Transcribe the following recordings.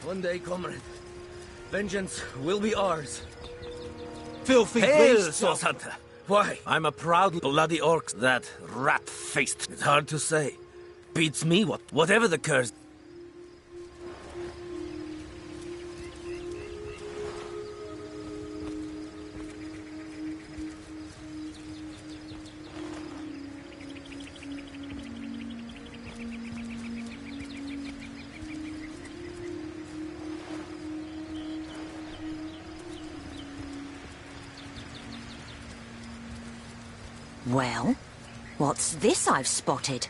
One day, comrade, vengeance will be ours. Filthy Hail, beast! Source Hunter! Why, I'm a proud bloody orc, that rat-faced. It's hard to say. Beats me, whatever the curse. Well, what's this I've spotted?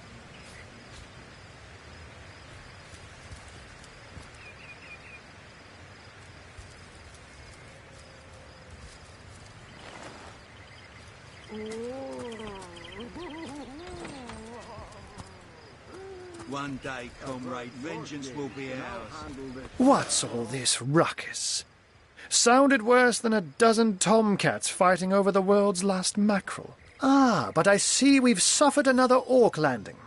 One day, comrade, vengeance will be ours. What's all this ruckus? Sounded worse than a dozen tomcats fighting over the world's last mackerel. Ah, but I see we've suffered another orc landing.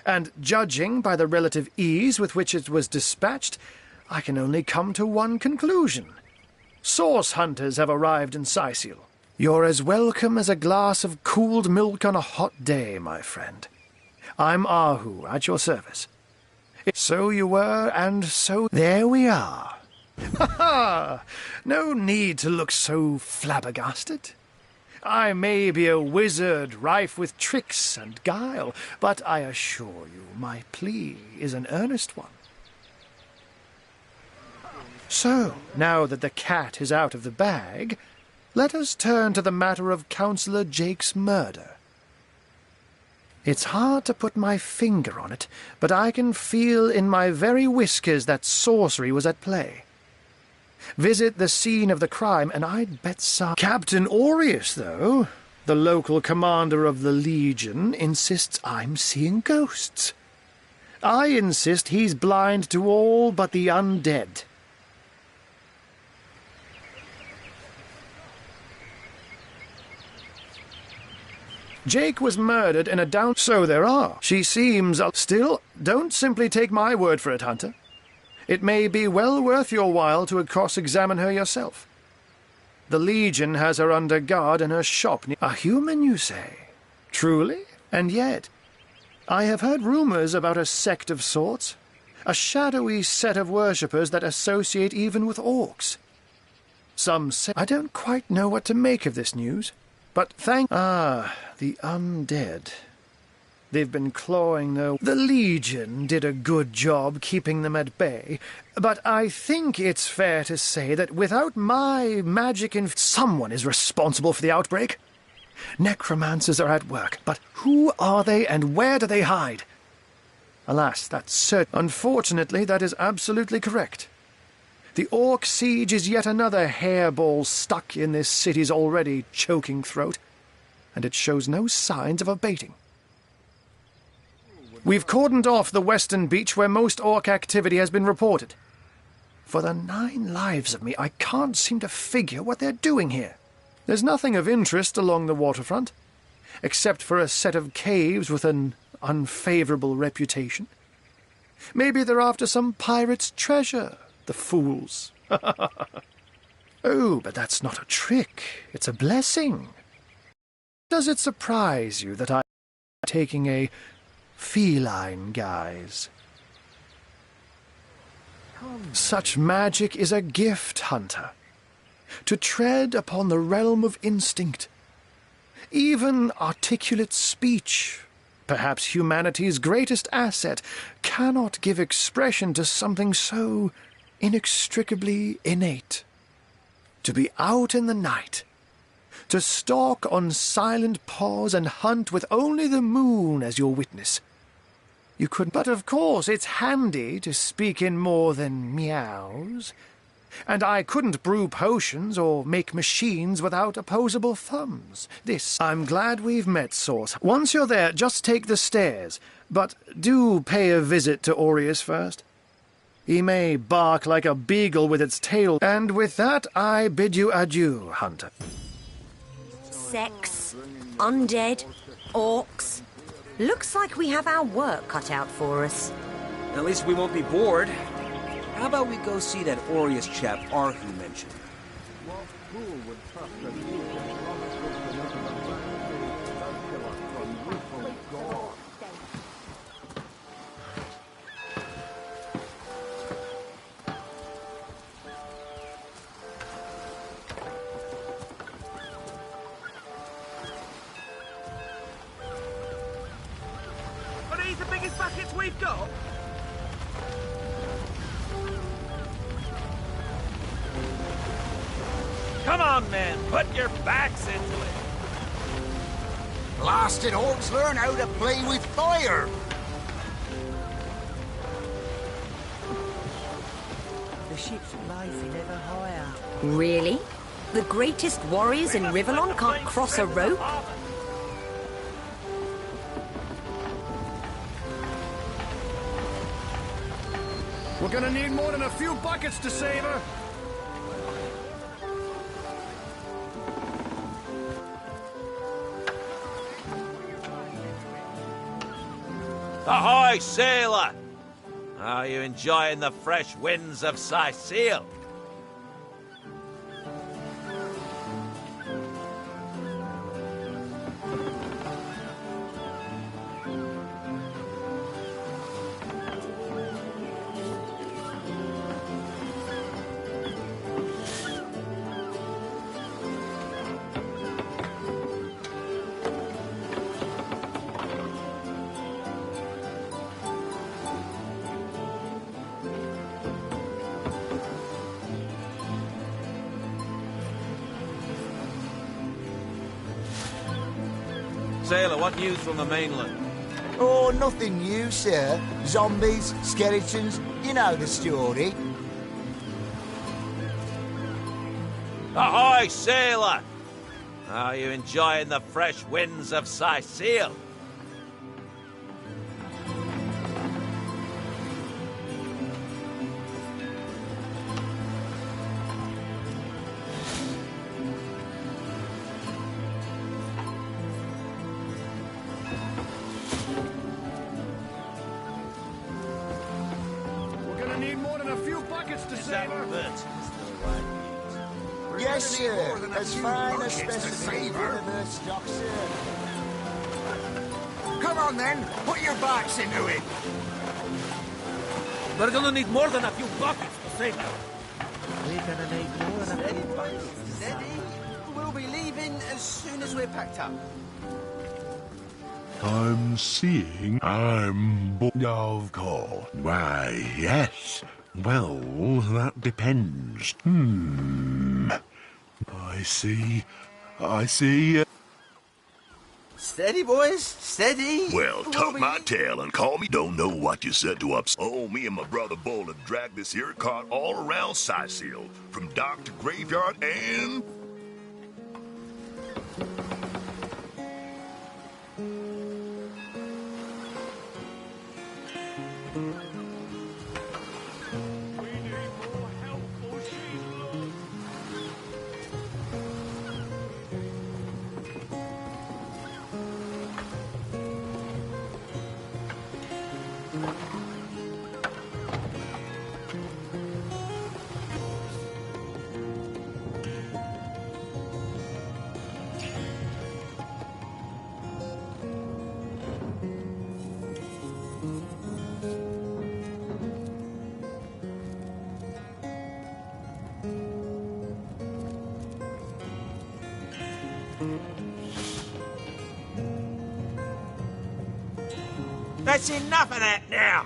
And judging by the relative ease with which it was dispatched, I can only come to one conclusion. Source hunters have arrived in Sicil. You're as welcome as a glass of cooled milk on a hot day, my friend. I'm Ahu, at your service. So you were, and so there we are. Ha ha! No need to look so flabbergasted. I may be a wizard rife with tricks and guile, but I assure you my plea is an earnest one. So, now that the cat is out of the bag, let us turn to the matter of Councillor Jake's murder. It's hard to put my finger on it, but I can feel in my very whiskers that sorcery was at play. Visit the scene of the crime, and I'd bet some... Captain Aureus, though, the local commander of the Legion, insists I'm seeing ghosts. I insist he's blind to all but the undead. Jake was murdered in a down... So there are. She seems... Still, don't simply take my word for it, Hunter. It may be well worth your while to cross-examine her yourself. The Legion has her under guard in her shop. A human, you say? Truly? And yet, I have heard rumors about a sect of sorts. A shadowy set of worshippers that associate even with orcs. Some say... I don't quite know what to make of this news. But the undead. They've been clawing their... The Legion did a good job keeping them at bay, but I think it's fair to say that without my magic someone is responsible for the outbreak. Necromancers are at work, but who are they and where do they hide? Alas, that's certain. Unfortunately, that is absolutely correct. The orc siege is yet another hairball stuck in this city's already choking throat, and it shows no signs of abating. We've cordoned off the western beach where most orc activity has been reported. For the 9 lives of me, I can't seem to figure what they're doing here. There's nothing of interest along the waterfront, except for a set of caves with an unfavorable reputation. Maybe they're after some pirate's treasure, the fools. Oh, but that's not a trick. It's a blessing. Does it surprise you that I'm taking a feline guise? Such magic is a gift, Hunter. To tread upon the realm of instinct. Even articulate speech, perhaps humanity's greatest asset, cannot give expression to something so inextricably innate. To be out in the night, to stalk on silent paws and hunt with only the moon as your witness. You couldn't... But of course it's handy to speak in more than meows. And I couldn't brew potions or make machines without opposable thumbs. I'm glad we've met, Source. Once you're there, just take the stairs. But do pay a visit to Aureus first. He may bark like a beagle with its tail. And with that, I bid you adieu, Hunter. Sex, undead, orcs. Looks like we have our work cut out for us. At least we won't be bored. How about we go see that Aureus chap Arthur mentioned? Are these the biggest buckets we've got? Come on, men, put your backs into it. Blasted orcs learn how to play with fire! The ship's rising ever higher. Really? The greatest warriors in Rivellon can't cross a rope? We're gonna need more than a few buckets to save her. Ahoy, sailor! Are you enjoying the fresh winds of Sicile? Sailor, what news from the mainland? Oh, nothing new, sir. Zombies, skeletons, you know the story. Ahoy, sailor! Are you enjoying the fresh winds of Sicile? We're gonna need more than a few buckets to save her. Yes, sir. As fine a specimen universe stock, sir. Come on, then. Put your backs into it. We're gonna need more than a few buckets to save her. We're gonna need more than a few buckets. Steady. We'll be leaving as soon as we're packed up. I'm seeing I'm of course. Why, yes. Well, that depends. I see. Steady, boys. Steady. Well, We'll tuck be my tail and call me. Don't know what you said to ups. Oh, me and my brother Bull have dragged this here cart all around Sicile, from dock to graveyard and... That's enough of that now!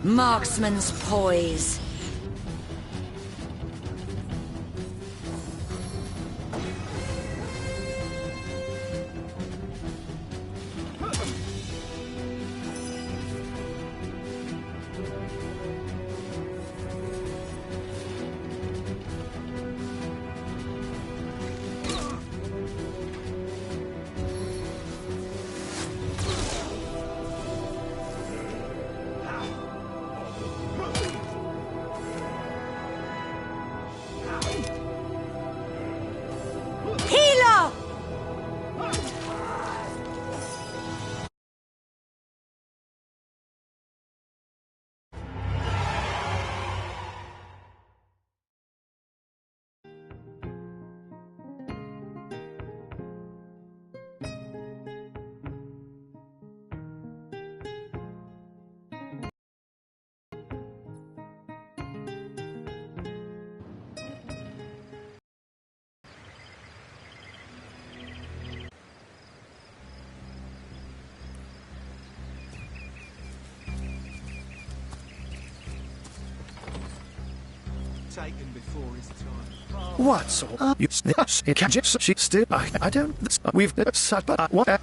Marksman's poise. taken before his time. What sort of you? She still. I don't. We've such. But what?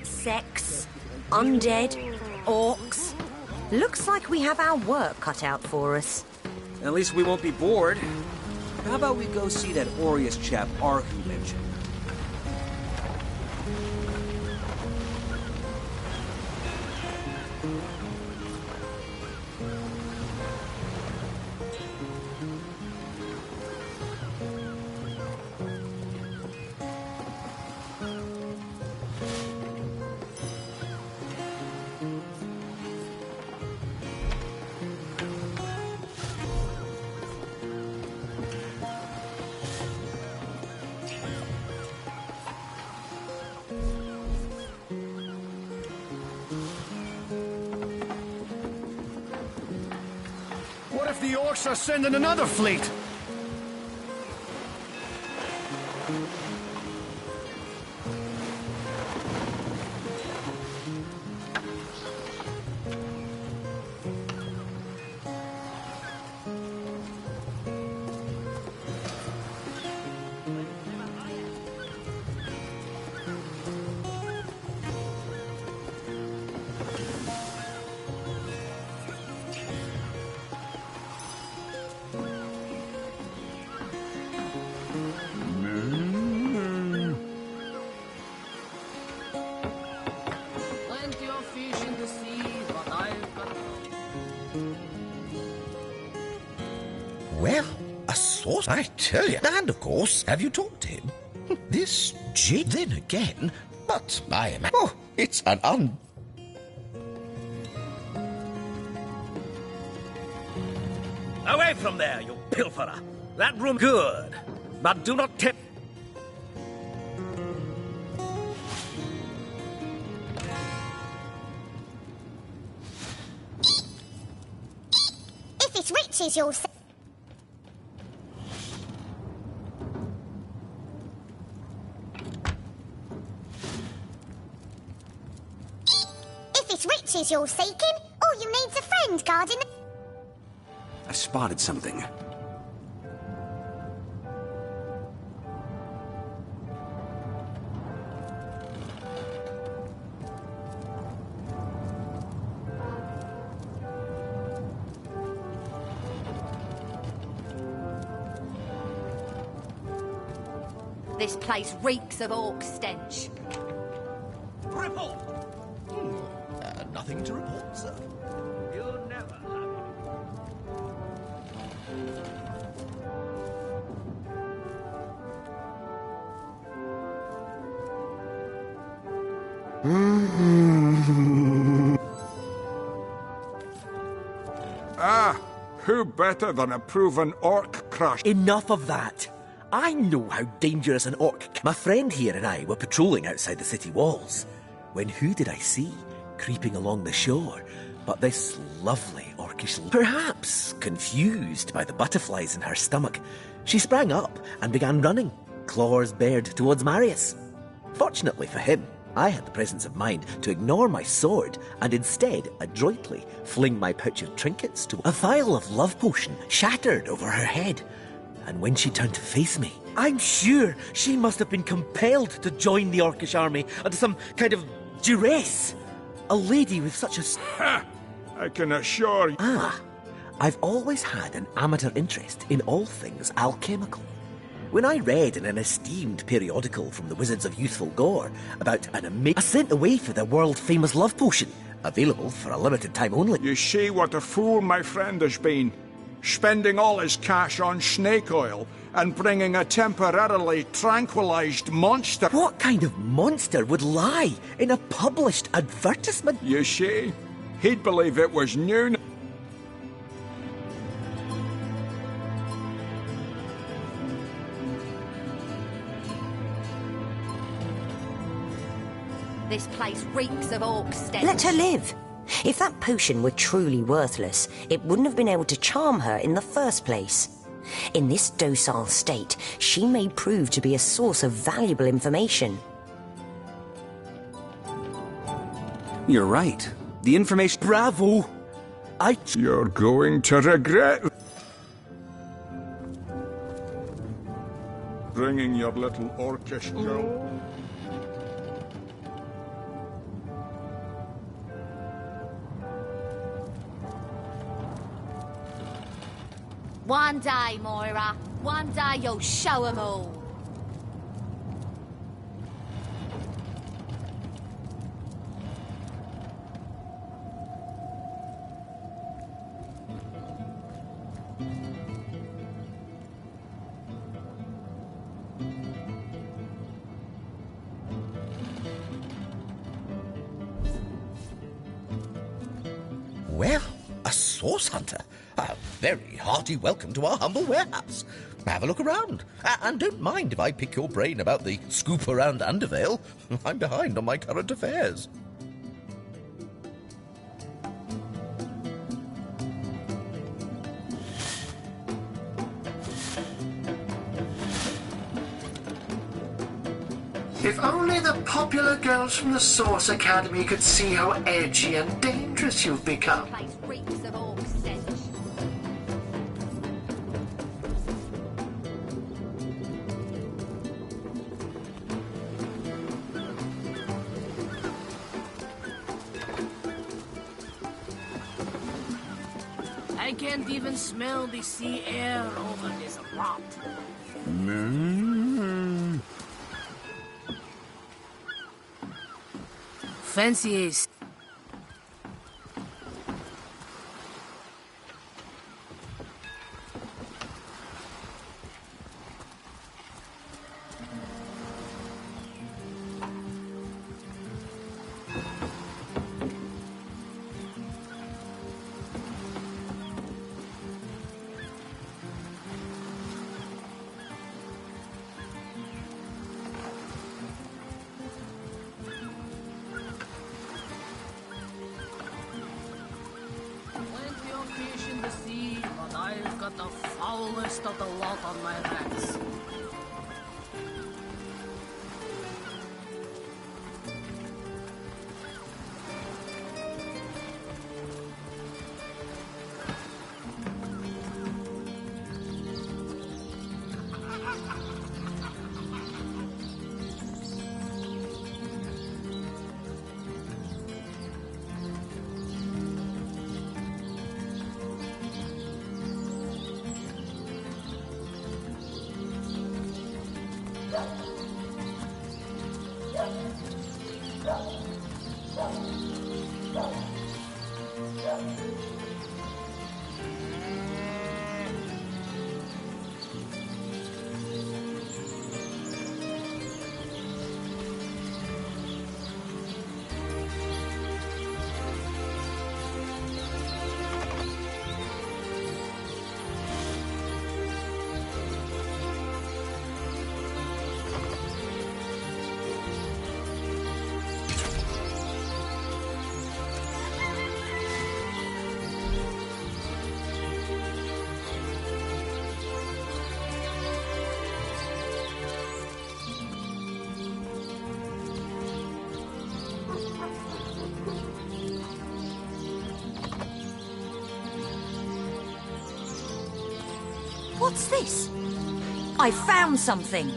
Sex, undead, orcs. Looks like we have our work cut out for us. At least we won't be bored. How about we go see that Aureus chap Arhu mentioned? What if the orcs are sending another fleet? Well, a sort, I tell you. And of course, have you talked to him? This jig, then again, but I am. Oh, it's an Away from there, you pilferer! That room good, but do not tip. If it's riches you'll say. If it's riches you're seeking, all you need's a friend guarding the... I've spotted something. This place reeks of orc stench. Report! nothing to report, sir. You'll never have Ah, who better than a proven orc crush? Enough of that. I know how dangerous an orc can. My friend here and I were patrolling outside the city walls, when who did I see creeping along the shore but this lovely orcish... Perhaps confused by the butterflies in her stomach, she sprang up and began running, claws bared towards Marius. Fortunately for him, I had the presence of mind to ignore my sword and instead adroitly fling my pouch of trinkets to a vial of love potion shattered over her head. And when she turned to face me, I'm sure she must have been compelled to join the Orcish army under some kind of duress. A lady with such a... Ha! I can assure you... Ah, I've always had an amateur interest in all things alchemical. When I read in an esteemed periodical from the Wizards of Youthful Gore about an amazing... I sent away for the world-famous love potion, available for a limited time only. You see what a fool my friend has been. Spending all his cash on snake oil and bringing a temporarily tranquilized monster. What kind of monster would lie in a published advertisement? You see, he'd believe it was new. This place reeks of orc stench. Let her live. If that potion were truly worthless, it wouldn't have been able to charm her in the first place. In this docile state, she may prove to be a source of valuable information. You're right. The information... Bravo! You're going to regret... bringing your little orcish girl. One day, Moira. One day you'll show 'em all. Well, a source hunter. A very hearty welcome to our humble warehouse. Have a look around. And don't mind if I pick your brain about the scoop around Undervale. I'm behind on my current affairs. If only the popular girls from the Source Academy could see how edgy and dangerous you've become. Place reeks of orc stench. I can't even smell the sea air over this rot. Fanciest. Fish in the sea, but I've got the foulest of the lot on my hands. What's this? I found something.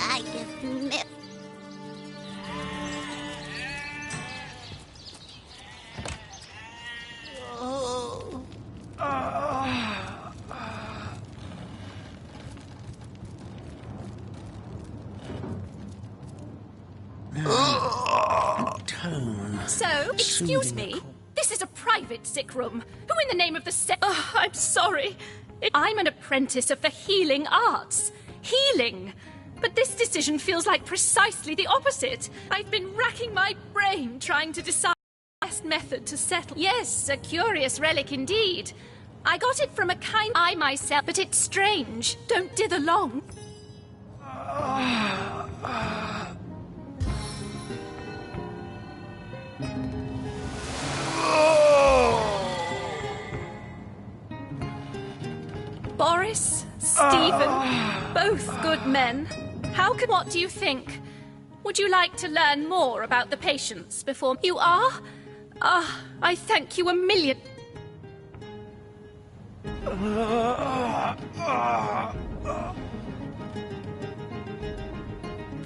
I give milk. So, excuse me, this is a private sick room. Who in the name of the Oh, I'm sorry. I'm an apprentice of the healing arts. Healing. But this decision feels like precisely the opposite. I've been racking my brain trying to decide the best method to settle. Yes, a curious relic indeed. I got it from a kind I myself, but it's strange. Don't dither long. Boris, Stephen, both good men. What do you think? Would you like to learn more about the patients before you are? I thank you a million.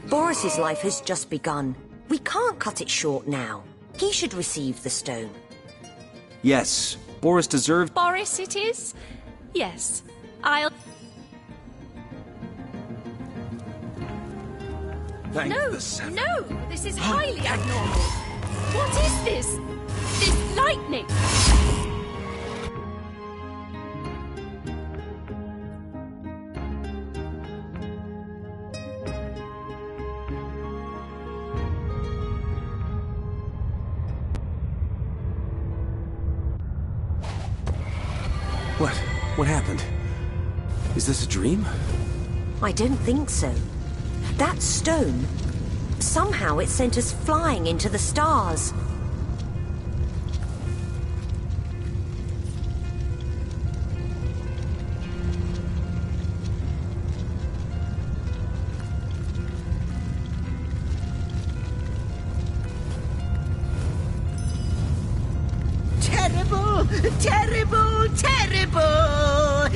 Boris's life has just begun. We can't cut it short now. He should receive the stone. Yes, Boris deserves... Boris it is? Yes, I'll... No, this is highly abnormal. What is this? This lightning? What happened? Is this a dream? I don't think so. That stone, somehow it sent us flying into the stars. Terrible, terrible, terrible!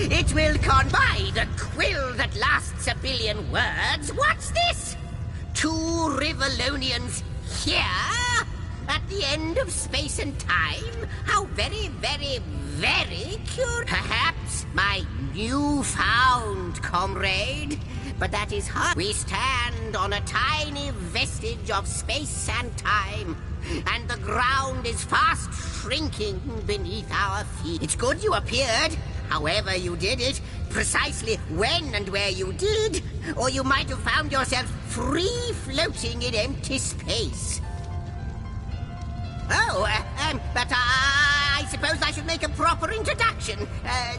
It will combine a quill that lasts a billion words. What's this? 2 Rivalonians here? At the end of space and time? How very, very, very curious. Perhaps my newfound comrade. But that is hard. We stand on a tiny vestige of space and time. And the ground is fast shrinking beneath our feet. It's good you appeared, however you did it, precisely when and where you did, or you might have found yourself free floating in empty space. But I suppose I should make a proper introduction.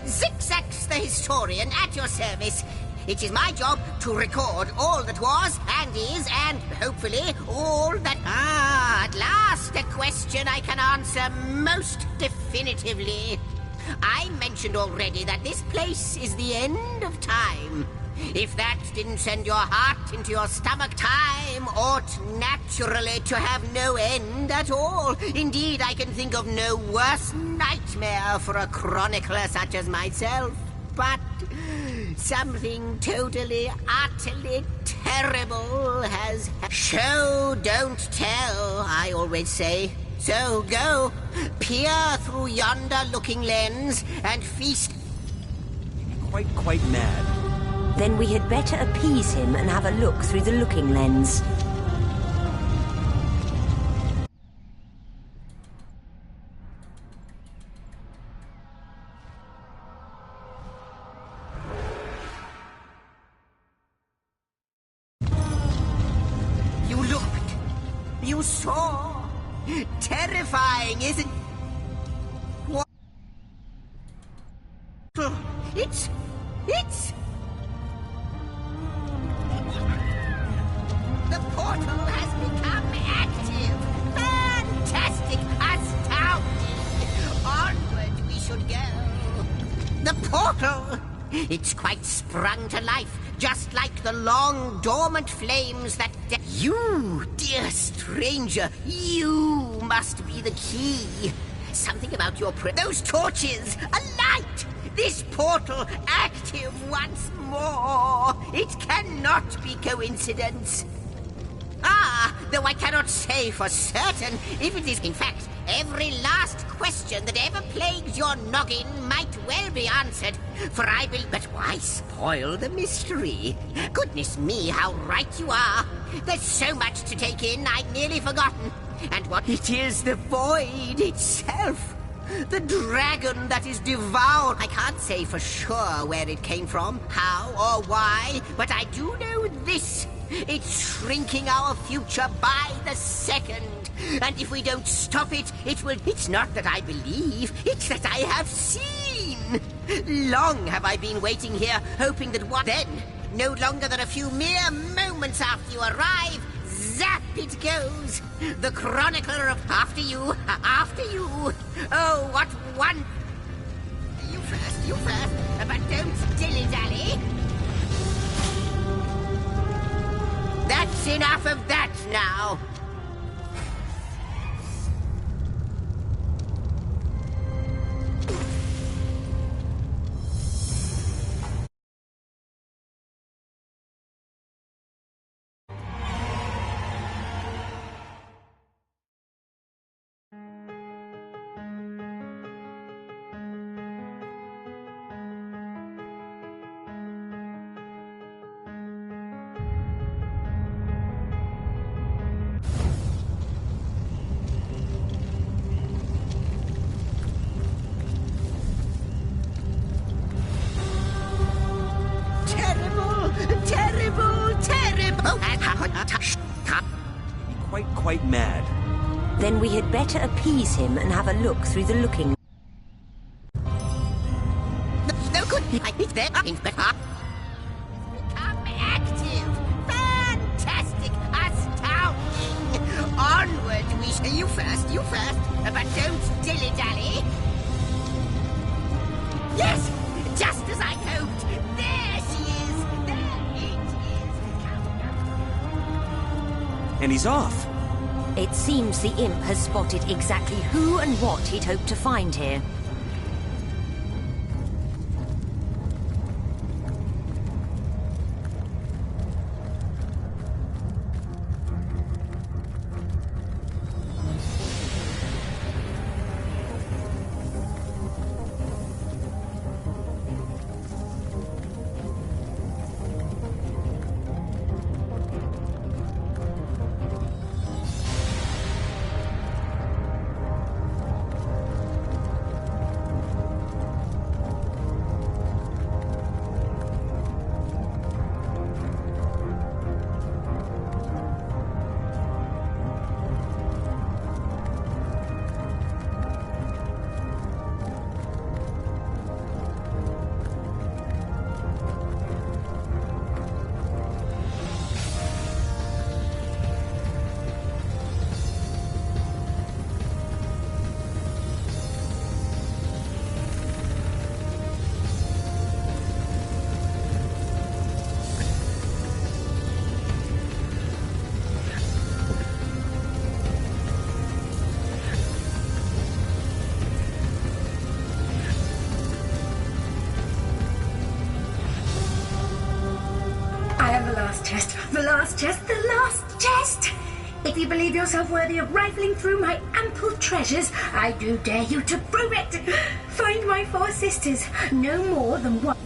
Zigzags the historian at your service. It is my job to record all that was and is and, hopefully, all that... at last a question I can answer most definitively. I mentioned already that this place is the end of time. If that didn't send your heart into your stomach, time ought naturally to have no end at all. Indeed, I can think of no worse nightmare for a chronicler such as myself. But... something totally, utterly terrible has... Show, don't tell, I always say. So go, peer through yonder looking lens and feast... Quite mad. Then we had better appease him and have a look through the looking lens. You saw? Terrifying, isn't... What? It's... The portal has become active. Fantastic, astounding. Onward we should go. The portal! It's quite sprung to life, just like the long dormant flames that... You, dear stranger, you must be the key. Something about your those torches, a light! This portal active once more. It cannot be coincidence. Though I cannot say for certain if it is. In fact, every last question that ever plagues your noggin might well be answered, for I will... But why spoil the mystery? Goodness me, how right you are. There's so much to take in, I'd nearly forgotten. And what... It is the void itself. The dragon that is devoured. I can't say for sure where it came from, how or why, but I do know this. It's shrinking our future by the second. And if we don't stop it, it will... It's not that I believe, it's that I have seen. Long have I been waiting here, hoping that one... Then, no longer than a few mere moments after you arrive, zap it goes. The chronicler of... After you. Oh, what one... You first. you first, but don't dilly-dally. That's enough of that now. Quite mad. Then we had better appease him and have a look through the looking. No good. I think they're become active. Fantastic. Astounding. Onward we shall. You first. But don't dilly-dally. Yes! Just as I hoped. There she is. There it is. And he's off. It seems the imp has spotted exactly who and what he'd hoped to find here. The last chest! If you believe yourself worthy of rifling through my ample treasures, I do dare you to prove it! Find my 4 sisters, no more than one.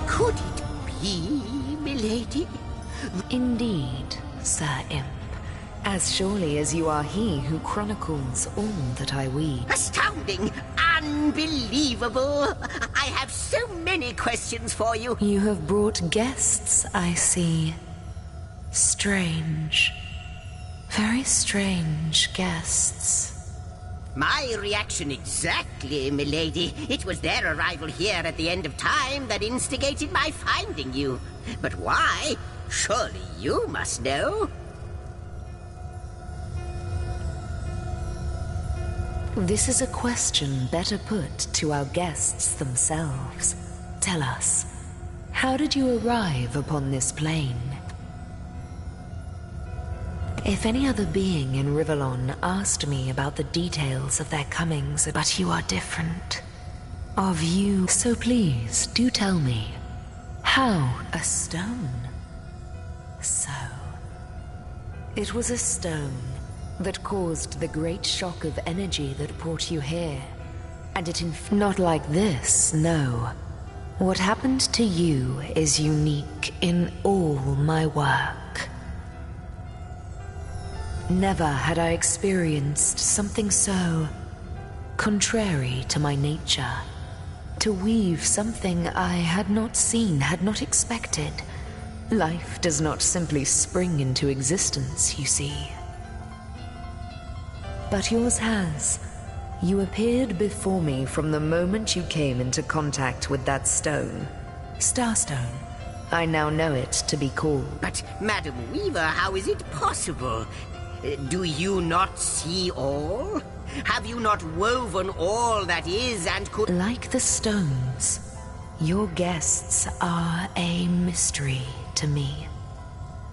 Could it be, milady? Indeed, Sir Imp. As surely as you are he who chronicles all that I weave. Astounding! Unbelievable! I have so many questions for you. You have brought guests, I see. Strange. Very strange guests. My reaction exactly, milady. It was their arrival here at the end of time that instigated my finding you. But why? Surely you must know. This is a question better put to our guests themselves. Tell us, how did you arrive upon this plane? If any other being in Rivellon asked me about the details of their comings, but you are different. Of you, so please, do tell me. How? A stone? So. It was a stone that caused the great shock of energy that brought you here. And it not like this, no. What happened to you is unique in all my work. Never had I experienced something so contrary to my nature. To weave something I had not seen, had not expected. Life does not simply spring into existence, you see. But yours has. You appeared before me from the moment you came into contact with that stone. Starstone. I now know it to be called. But, Madam Weaver, how is it possible? Do you not see all? Have you not woven all that is and could... Like the stones, your guests are a mystery to me.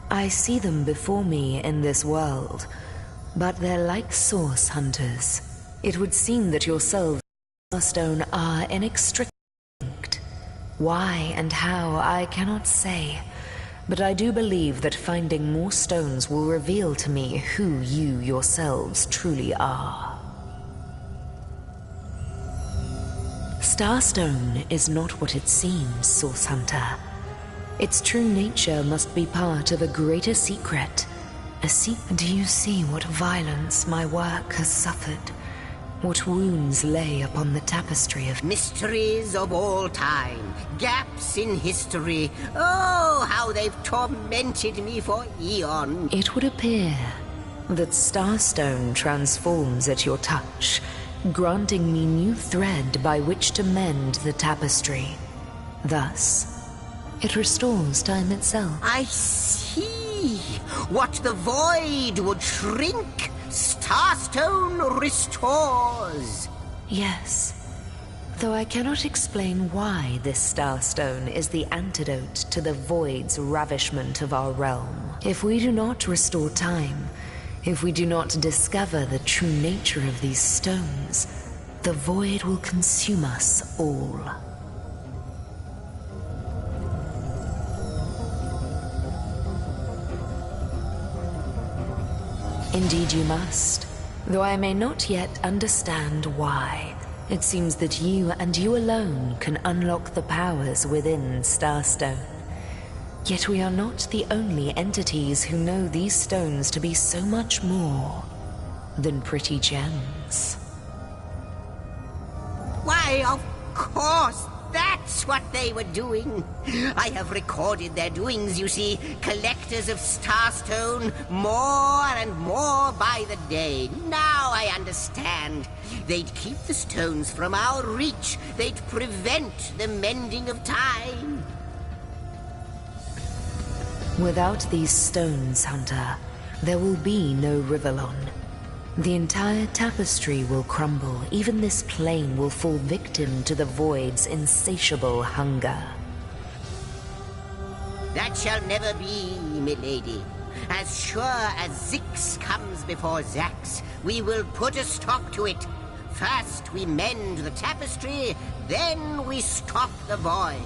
I see them before me in this world, but they're like source hunters. It would seem that yourselves and Starstone are inextricably linked. Why and how, I cannot say, but I do believe that finding more stones will reveal to me who you yourselves truly are. Starstone is not what it seems, Source Hunter. Its true nature must be part of a greater secret. Do you see what violence my work has suffered? What wounds lay upon the tapestry of... Mysteries of all time, gaps in history. Oh, how they've tormented me for eons. It would appear that Starstone transforms at your touch, granting me new thread by which to mend the tapestry. Thus, it restores time itself. I see. What the void would shrink, Starstone restores. Yes, though I cannot explain why this Starstone is the antidote to the void's ravishment of our realm. If we do not restore time, if we do not discover the true nature of these stones, the void will consume us all. Indeed you must, though I may not yet understand why. It seems that you and you alone can unlock the powers within Starstone. Yet we are not the only entities who know these stones to be so much more than pretty gems. Why, of course, that's what they were doing. I have recorded their doings, you see. Collectors of Starstone, more and more by the day. Now I understand. They'd keep the stones from our reach. They'd prevent the mending of time. Without these stones, Hunter, there will be no Rivellon. The entire tapestry will crumble. Even this plane will fall victim to the void's insatiable hunger. That shall never be, milady. As sure as Zix comes before Zax, we will put a stop to it. First we mend the tapestry, then we stop the void.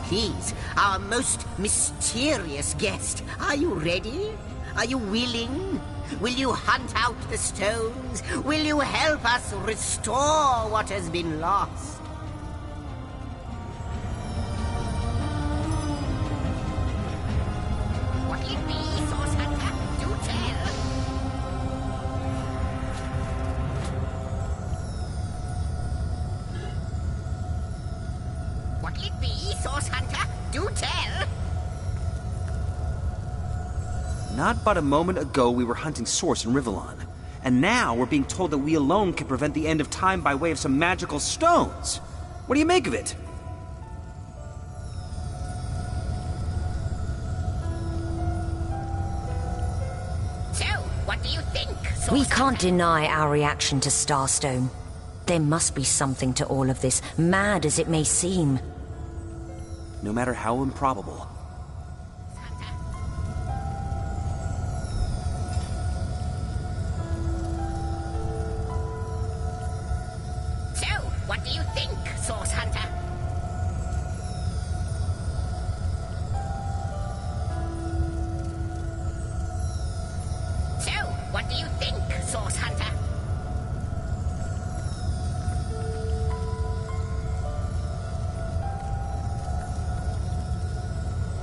Please, our most mysterious guest, are you ready? Are you willing? Will you hunt out the stones? Will you help us restore what has been lost? What will it be, Source Hunter? Do tell! What will it be, Source Hunter? Do tell! Not but a moment ago we were hunting Source in Rivellon, and now we're being told that we alone can prevent the end of time by way of some magical stones. What do you make of it? So, what do you think, Source We can't deny our reaction to Starstone. There must be something to all of this, mad as it may seem. No matter how improbable. What do you think, Source Hunter? So, what do you think, Source Hunter?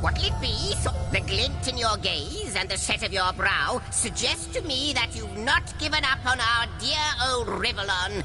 What'll it be? The glint in your gaze and the set of your brow suggest to me that you've not given up on our dear old Rivellon.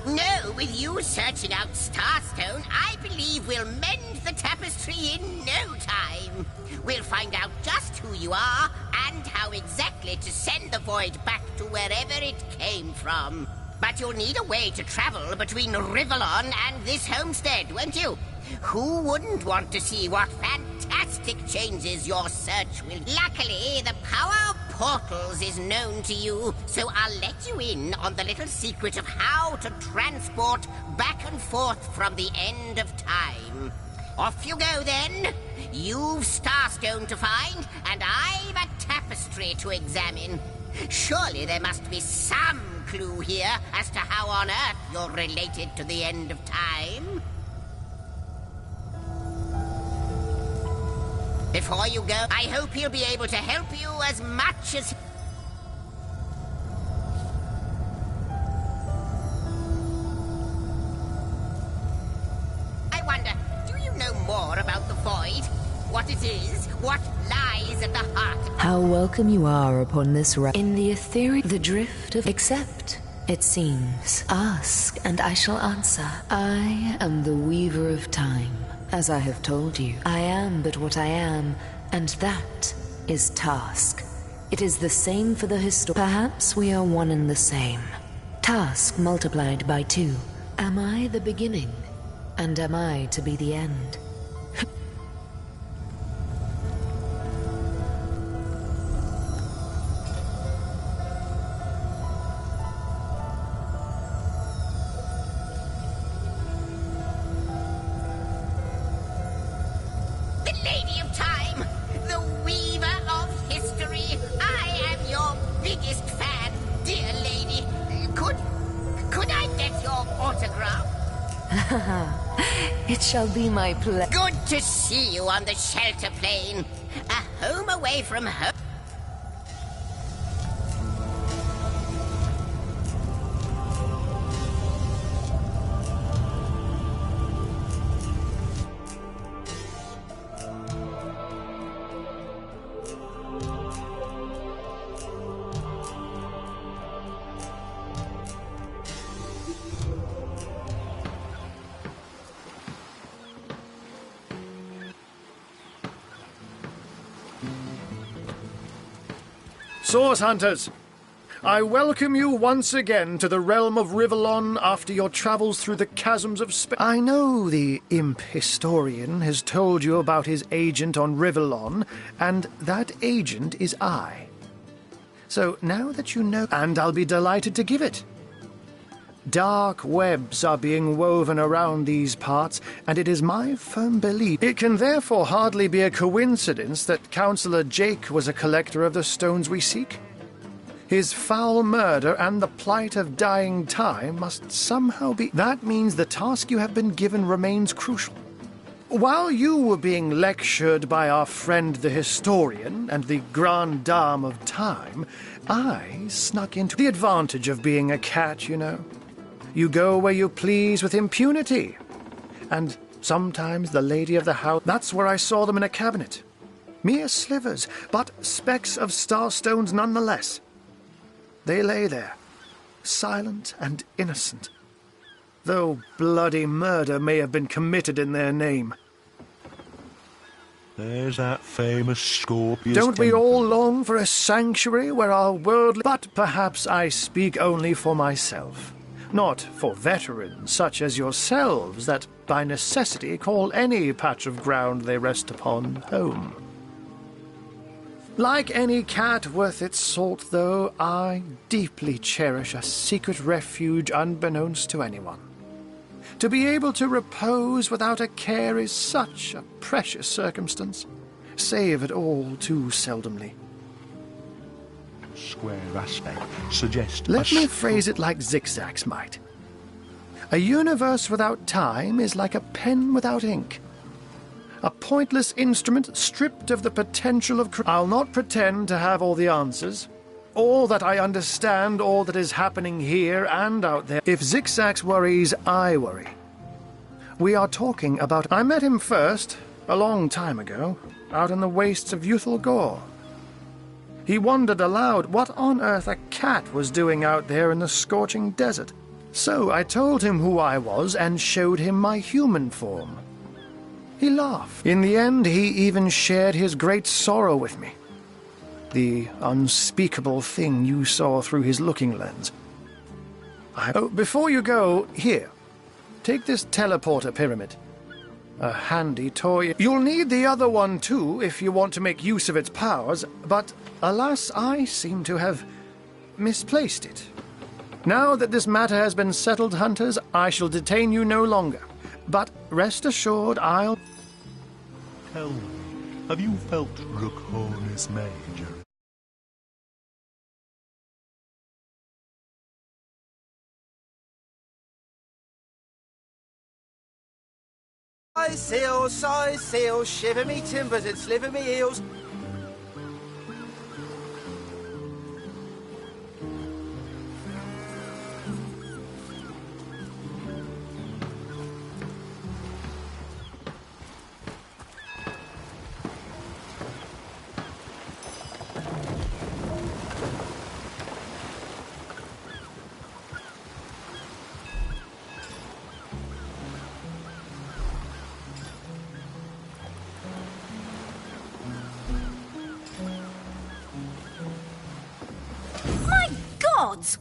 No, with you searching out Starstone, I believe we'll mend the tapestry in no time. We'll find out just who you are and how exactly to send the void back to wherever it came from. But you'll need a way to travel between Rivellon and this homestead, won't you? Who wouldn't want to see what fantastic changes your search will... Luckily, the power of portals is known to you, so I'll let you in on the little secret of how to transport back and forth from the end of time. Off you go, then. You've Starstone to find, and I've a tapestry to examine. Surely there must be some clue here as to how on earth you're related to the end of time. Before you go, I hope he'll be able to help you as much as... I wonder, do you know more about the Void? What it is? What lies at the heart? How welcome you are upon this in the ethereal, the drift of... Accept, it seems. Ask, and I shall answer. I am the Weaver of Time. As I have told you, I am but what I am, and that is task. It is the same for the Perhaps we are one and the same. Task multiplied by 2. Am I the beginning? And am I to be the end? It shall be my pleasure. Good to see you on the shelter plane. A home away from home. Source Hunters, I welcome you once again to the realm of Rivellon after your travels through the chasms of space. I know the imp historian has told you about his agent on Rivellon, and that agent is I. So now that you know, and I'll be delighted to give it. Dark webs are being woven around these parts, and it is my firm belief. It can therefore hardly be a coincidence that Councillor Jake was a collector of the stones we seek. His foul murder and the plight of dying time must somehow be... That means the task you have been given remains crucial. While you were being lectured by our friend the historian and the grande dame of time, I snuck into the advantage of being a cat, you know. You go where you please with impunity. And sometimes the lady of the house... That's where I saw them in a cabinet. Mere slivers, but specks of starstones nonetheless. They lay there, silent and innocent, though bloody murder may have been committed in their name. There's that famous Scorpius... Don't we all long for a sanctuary where our worldly... But perhaps I speak only for myself. Not for veterans such as yourselves that by necessity call any patch of ground they rest upon home. Like any cat worth its salt, though, I deeply cherish a secret refuge unbeknownst to anyone. To be able to repose without a care is such a precious circumstance, save it all too seldomly. Square aspect suggests... Let me phrase it like Zigzags might. A universe without time is like a pen without ink. A pointless instrument stripped of the potential of... I'll not pretend to have all the answers, or that I understand all that is happening here and out there. If Zigzags worries, I worry. We are talking about... I met him first, a long time ago, out in the wastes of Youthful Gore. He wondered aloud what on earth a cat was doing out there in the scorching desert. So I told him who I was and showed him my human form. He laughed. In the end, he even shared his great sorrow with me. The unspeakable thing you saw through his looking lens. Oh, before you go, here. Take this teleporter pyramid. A handy toy. You'll need the other one too if you want to make use of its powers, but alas, I seem to have misplaced it. Now that this matter has been settled, hunters, I shall detain you no longer. But rest assured, I'll... Tell me, have you felt Draconis Major? Sigh seal, shiver me timbers and sliver me heels.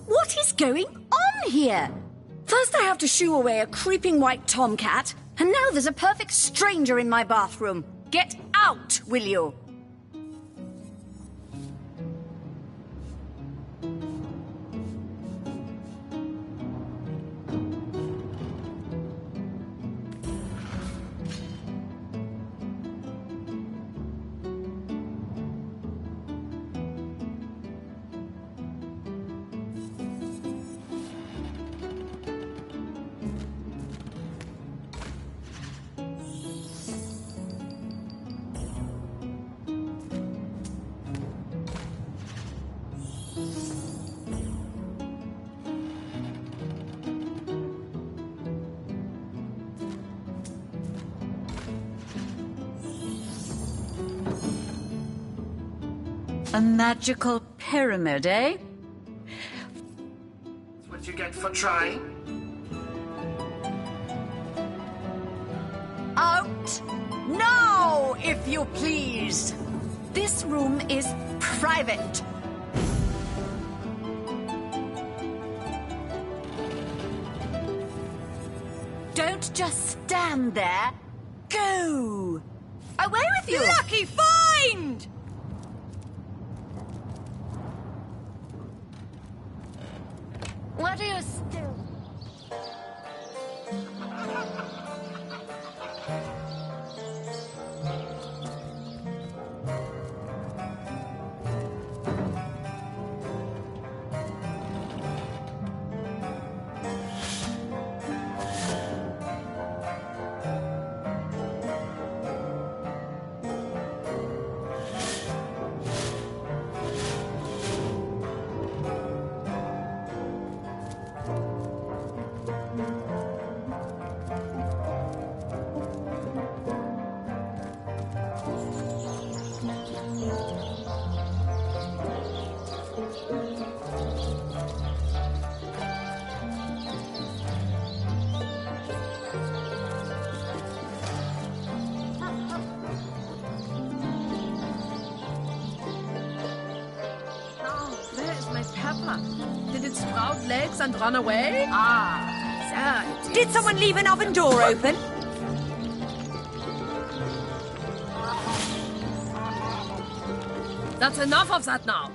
What is going on here? First I have to shoo away a creeping white tomcat, and now there's a perfect stranger in my bathroom. Get out, will you? A magical pyramid, eh? That's what you get for trying. Out! Now, if you please! This room is private. Don't just stand there. Go! Away with you! Lucky find! What are you still? Did it sprout legs and run away? Ah, there it is. Did someone leave an oven door open? That's enough of that now.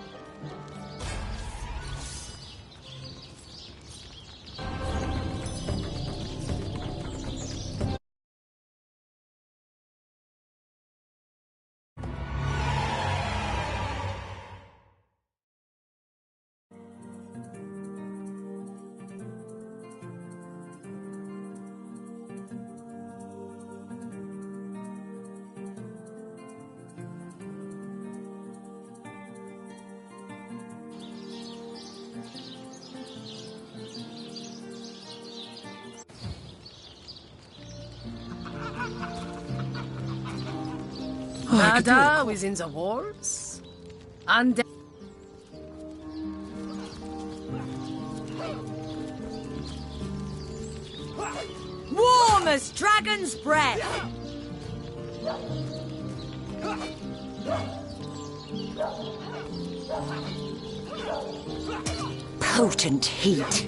Ada within the walls, and warm as dragon's breath. Potent heat.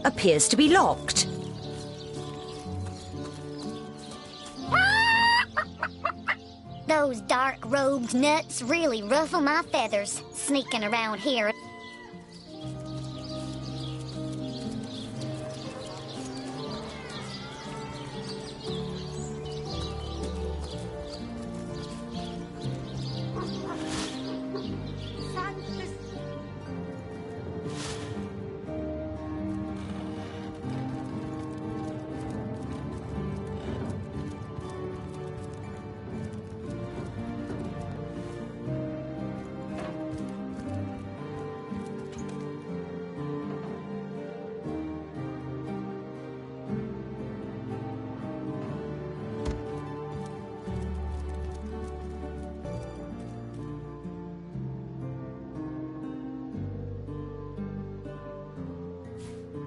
Appears to be locked. Those dark-robed nuts really ruffle my feathers, sneaking around here.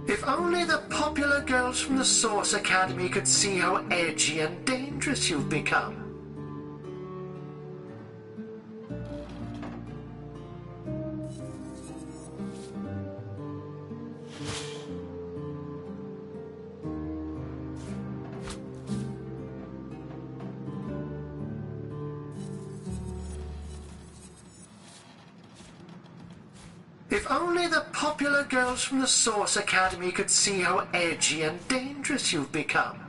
If only the popular girls from the Source Academy could see how edgy and dangerous you've become. If only the popular girls from the Source Academy could see how edgy and dangerous you've become.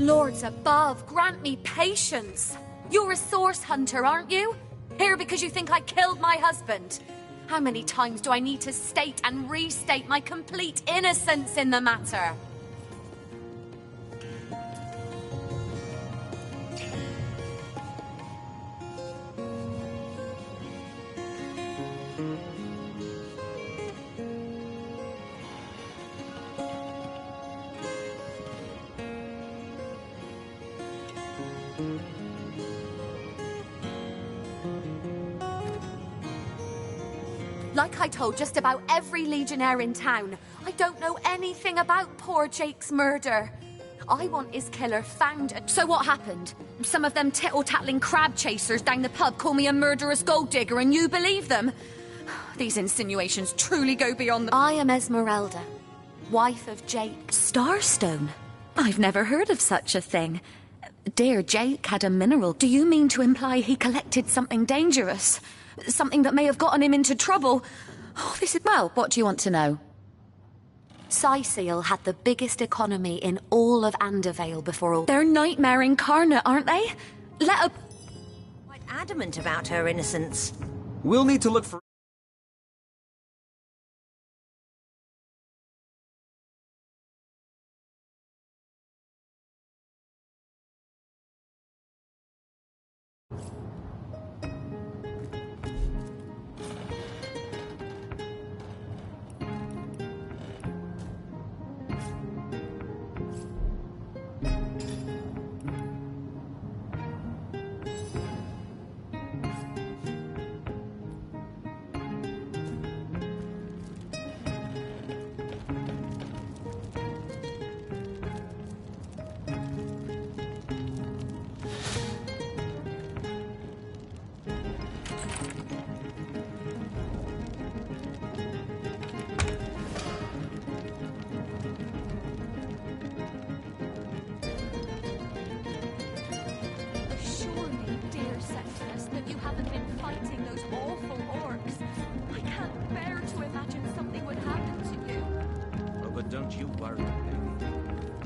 Lords above, grant me patience. You're a source hunter, aren't you? Here because you think I killed my husband. How many times do I need to state and restate my complete innocence in the matter? Like I told just about every legionnaire in town, I don't know anything about poor Jake's murder. I want his killer found. So what happened? Some of them tittle-tattling crab chasers down the pub call me a murderous gold digger and you believe them? These insinuations truly go beyond the... I am Esmeralda, wife of Jake. Starstone? I've never heard of such a thing. Dear Jake had a mineral. Do you mean to imply he collected something dangerous? Something that may have gotten him into trouble? Oh, this is... Well, what do you want to know? Syceal had the biggest economy in all of Andervale before all... They're nightmare incarnate, aren't they? Let her... Quite adamant about her innocence. We'll need to look for...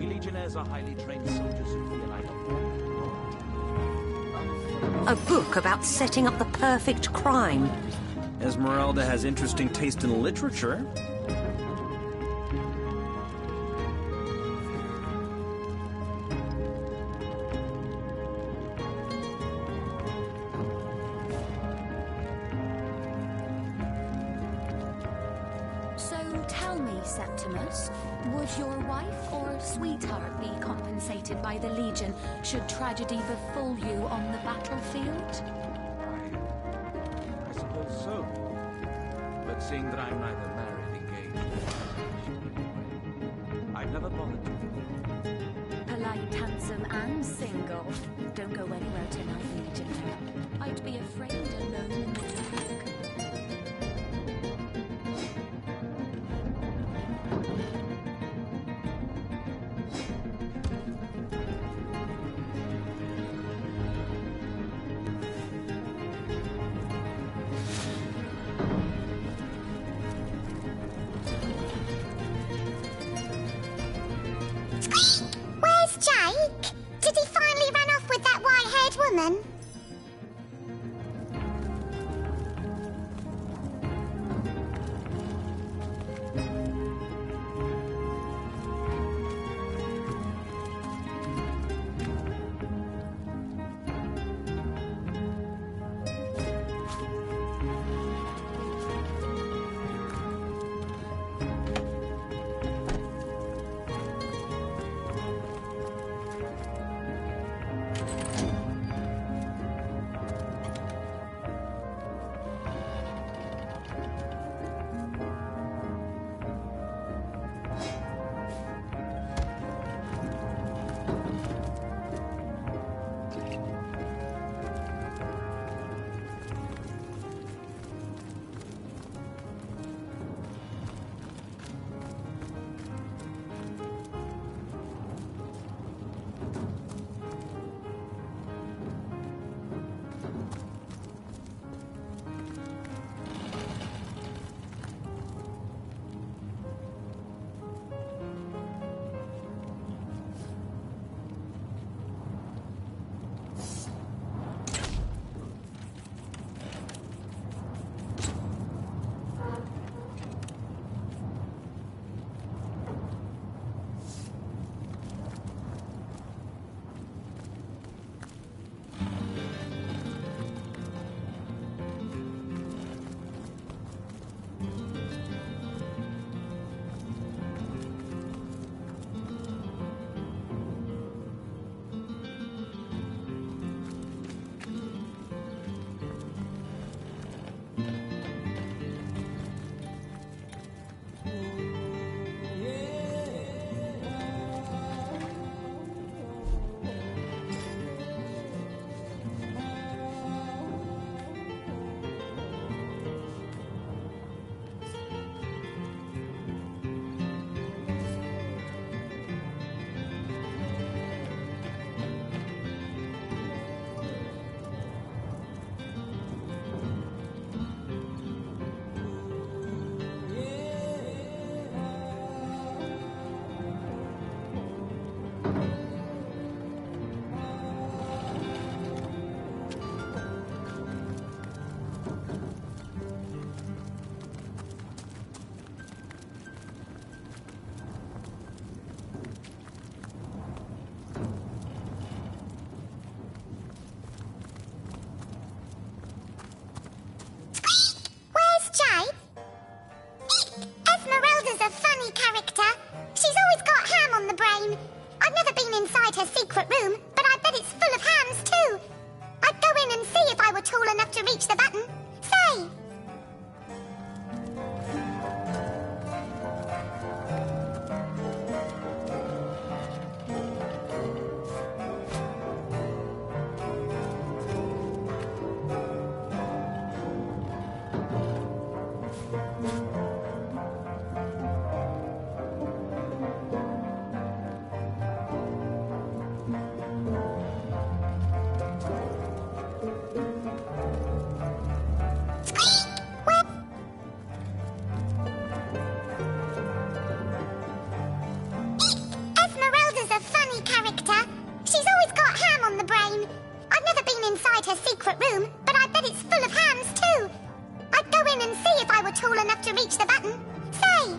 We legionnaires are highly trained soldiers who feel like A book about setting up the perfect crime. Esmeralda has interesting taste in literature. So tell me, Septimus, would your wife or sweetheart be compensated by the Legion should tragedy befall you on the battlefield? I suppose so. But seeing that I'm neither married, engaged, I've never bothered to. Polite, handsome, and single. Don't go anywhere tonight, Legionnaire. I'd be afraid alone in the dark. Where's Jake? Did he finally run off with that white-haired woman? inside her secret room, but I bet it's full of hands too. I'd go in and see if I were tall enough to reach the button. Say! Squeak! enough to reach the button. Say!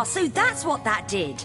so that's what that did.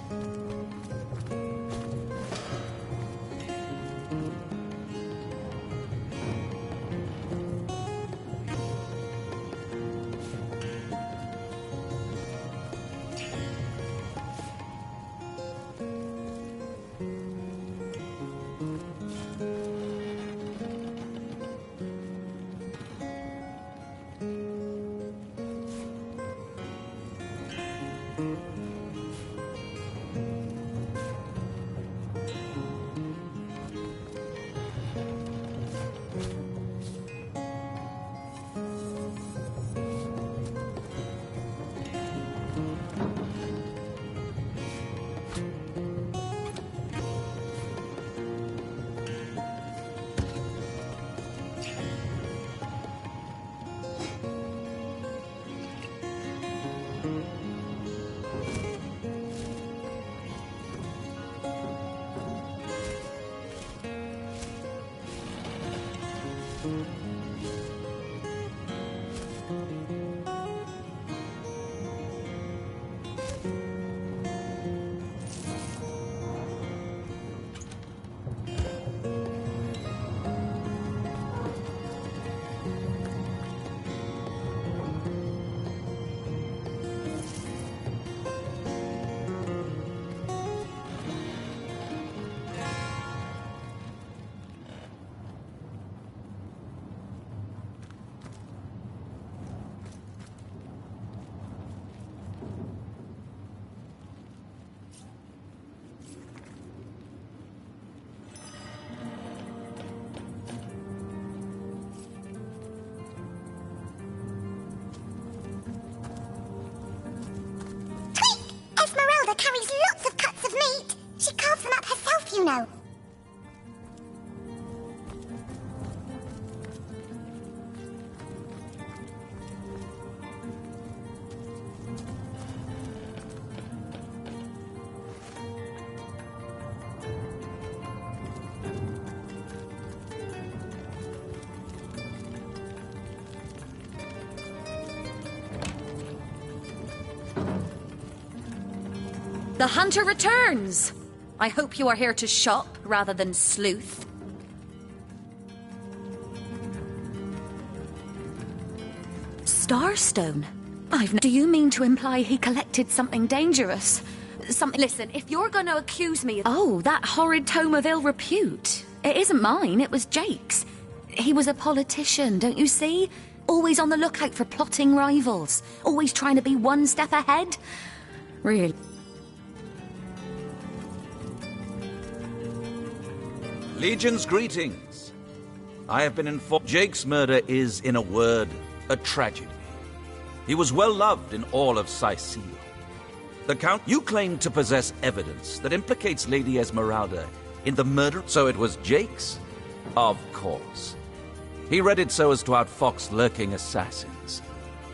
Esmeralda carries lots of cuts of meat. She carves them up herself, you know. The hunter returns! I hope you are here to shop rather than sleuth. Starstone? Do you mean to imply he collected something dangerous? Listen, if you're gonna accuse me of... Oh, that horrid tome of ill repute. It isn't mine, it was Jake's. He was a politician, don't you see? Always on the lookout for plotting rivals. Always trying to be one step ahead. Really? Legion's greetings. I have been informed Jake's murder is, in a word, a tragedy. He was well loved in all of Sicily. The Count, you claim to possess evidence that implicates Lady Esmeralda in the murder, so it was Jake's? Of course. He read it so as to outfox lurking assassins.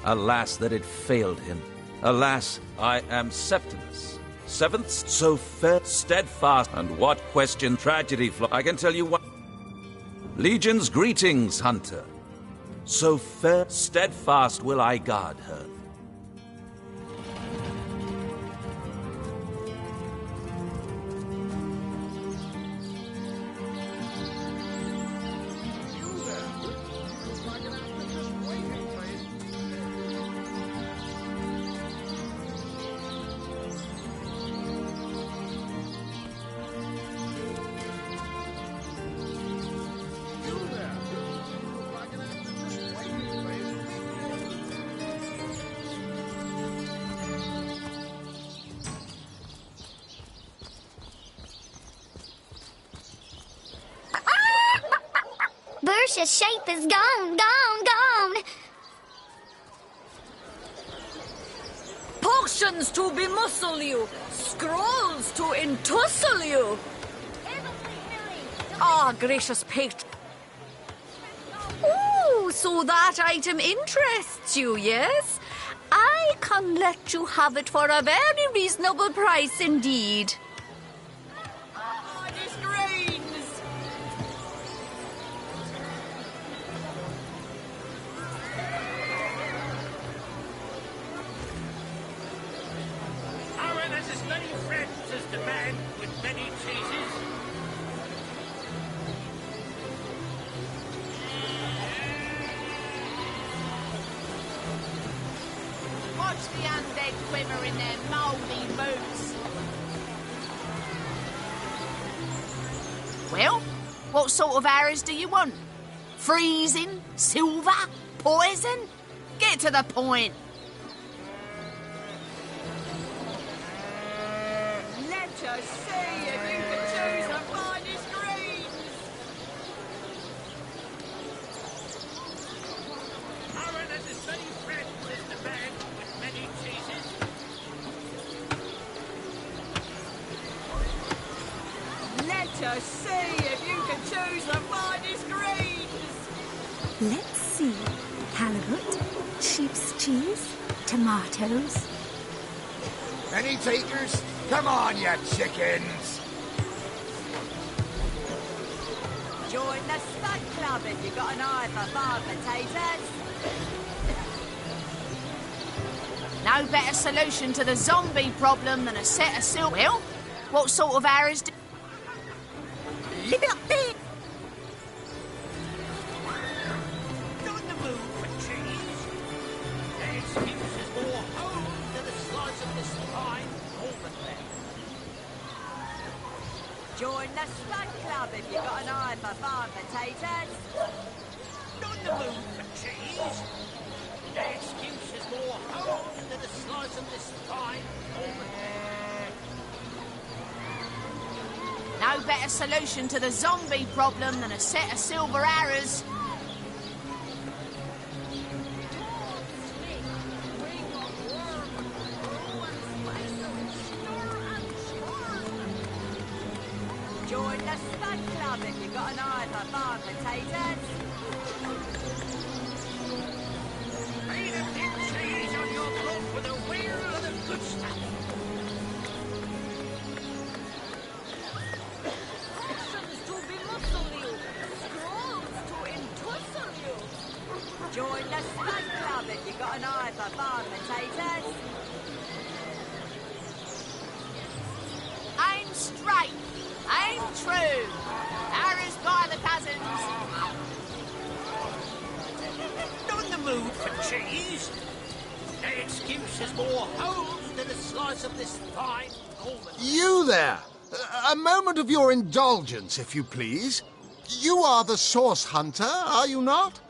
Alas that it failed him. Alas, I am Septimus. Seventh, so fair, steadfast, and what question tragedy I can tell you what. Legion's greetings, Hunter. So fair, steadfast will I guard her. Bercia's shape is gone, gone. Potions to bemuscle you, scrolls to entussle you. Ah, gracious patron. Ooh, so that item interests you, yes? I can let you have it for a very reasonable price indeed. quiver in their mouldy boots. Well, what sort of arrows do you want? Freezing? Silver? Poison? Get to the point. Let us see if you can choose the finest greens. Aaron has the same friends as the man with many cheeses. Let us see if you can choose the finest greens. Let's see. Halibut, sheep's cheese, tomatoes. Any takers? Come on, you chickens! Join the Spud Club if you've got an eye for farm potatoes. No better solution to the zombie problem than a set of silver. Well, what sort of arrows do... On the move for cheese. Their excuse is more home than the slice of this fine almond left. Join the Spud Club if you've got an eye for farm potatoes. On the move for cheese. Their excuse is more home than the slice of this fine almond left. No better solution to the zombie problem than a set of silver arrows. Join the Spud Club if you've got an eye for farm potatoes. Eat a bit cheese on your block with a wheel of the good stuff. Join the Spud Club if you've got an eye for farm potatoes. Aim straight. Aim true. Arrows by the dozens. On the move for cheese. Their excuse is more home than a slice of this fine almond. You there! A moment of your indulgence, if you please. You are the source hunter, are you not?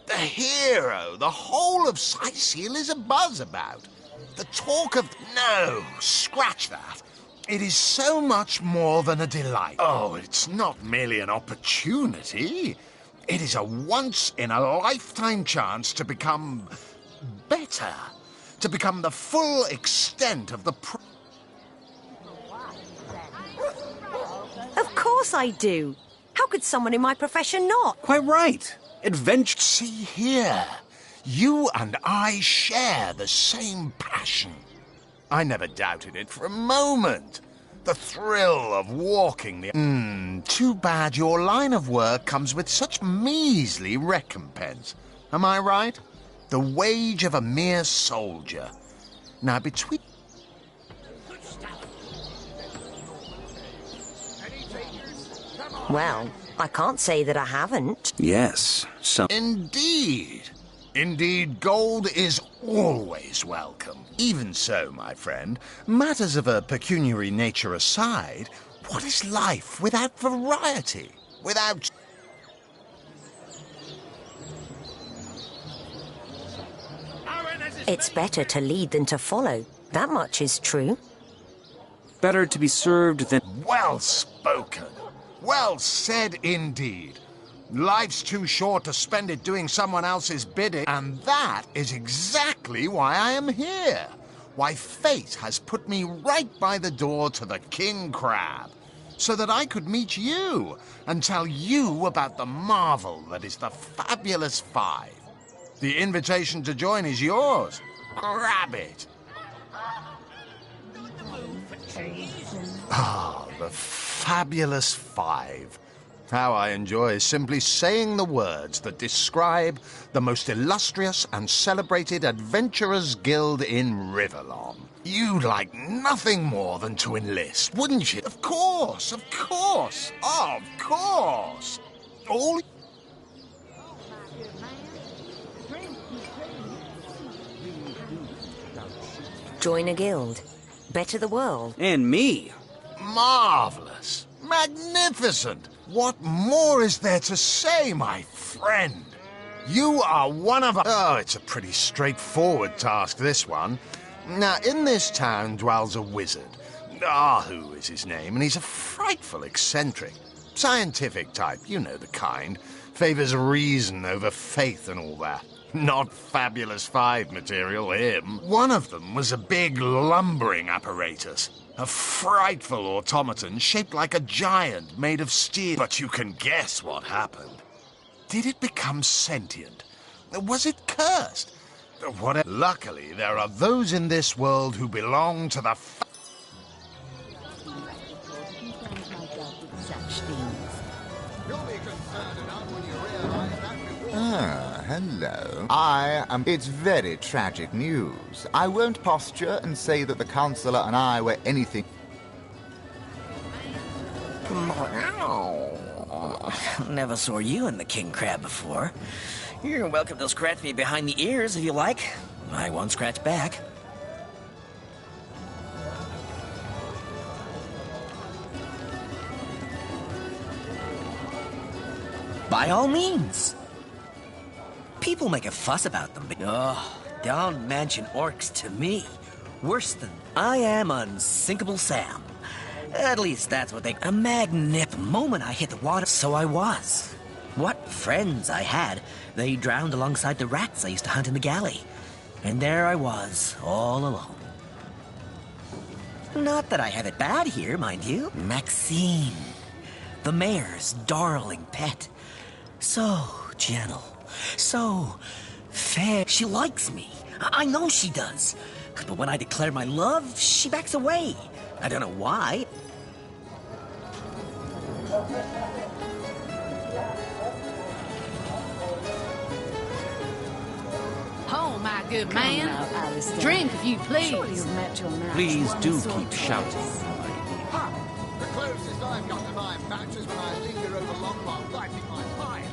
The hero the whole of Sicil is abuzz about. The talk of... No, scratch that. It is so much more than a delight. Oh, it's not merely an opportunity. It is a once-in-a-lifetime chance to become... better. To become the full extent of the... Of course I do. How could someone in my profession not? Quite right. Adventure. See here. You and I share the same passion. I never doubted it for a moment. The thrill of walking the... too bad your line of work comes with such measly recompense. Am I right? The wage of a mere soldier. Now, between... Well, I can't say that I haven't. Yes, some... Indeed. Indeed, gold is always welcome. Even so, my friend, matters of a pecuniary nature aside, what is life without variety? Without... It's better to lead than to follow. That much is true. Better to be served than... Well spoken. Well said indeed. Life's too short to spend it doing someone else's bidding, and that is exactly why I am here. Why fate has put me right by the door to the King Crab, so that I could meet you and tell you about the marvel that is the Fabulous Five. The invitation to join is yours. Grab it. Ah, the Fabulous Five. How I enjoy simply saying the words that describe the most illustrious and celebrated adventurers' guild in Rivellon. You'd like nothing more than to enlist, wouldn't you? Of course, of course, of course. All... Join a guild. Better the world. And me. Marvelous. Magnificent. What more is there to say, my friend? You are one of us. Oh, it's a pretty straightforward task, this one. Now, in this town dwells a wizard. Ahu is his name, and he's a frightful eccentric. Scientific type, you know the kind. Favors reason over faith and all that. Not Fabulous Five material, him. One of them was a big lumbering apparatus. A frightful automaton shaped like a giant made of steel. But you can guess what happened. Did it become sentient? Was it cursed? Whatever. Luckily, there are those in this world who belong to the Ah, hello. It's very tragic news. I won't posture and say that the Councillor and I were anything... Never saw you in the king crab before. You're welcome to scratch me behind the ears if you like. I won't scratch back. By all means. People make a fuss about them, but don't mention orcs to me. Worse than I am Unsinkable Sam. At least that's what they... A the moment I hit the water, so I was. What friends I had. They drowned alongside the rats I used to hunt in the galley. And there I was, all alone. Not that I have it bad here, mind you. Maxine, the mayor's darling pet. So gentle. So fair. She likes me. I know she does. But when I declare my love, she backs away. I don't know why. Oh, my good man. Drink if you please. Please do keep shouting. The closest I've got to my patch is when I linger over Longmont lighting my pipe.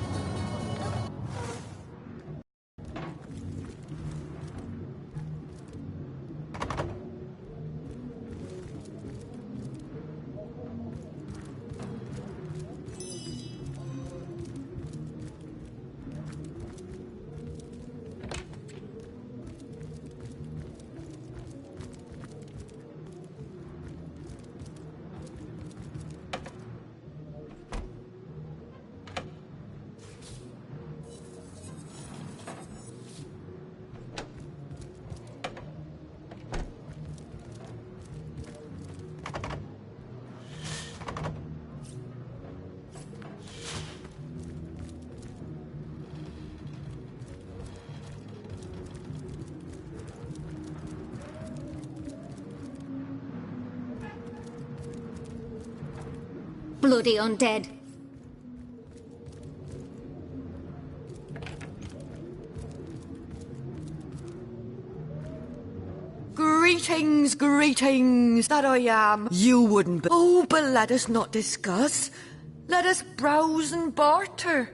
Bloody undead. Greetings, greetings, that I am. You wouldn't be... Oh, but let us not discuss. Let us browse and barter.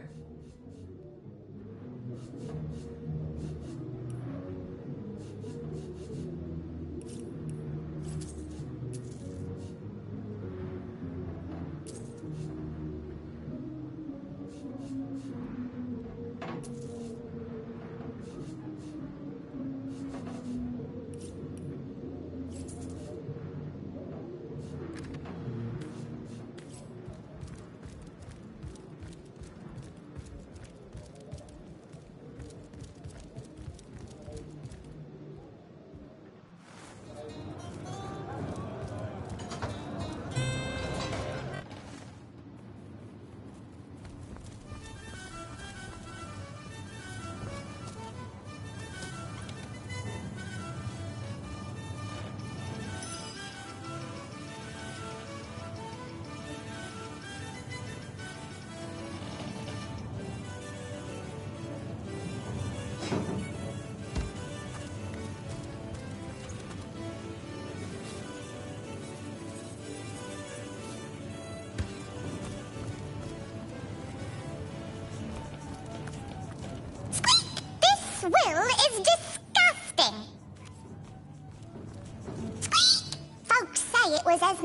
Will is disgusting.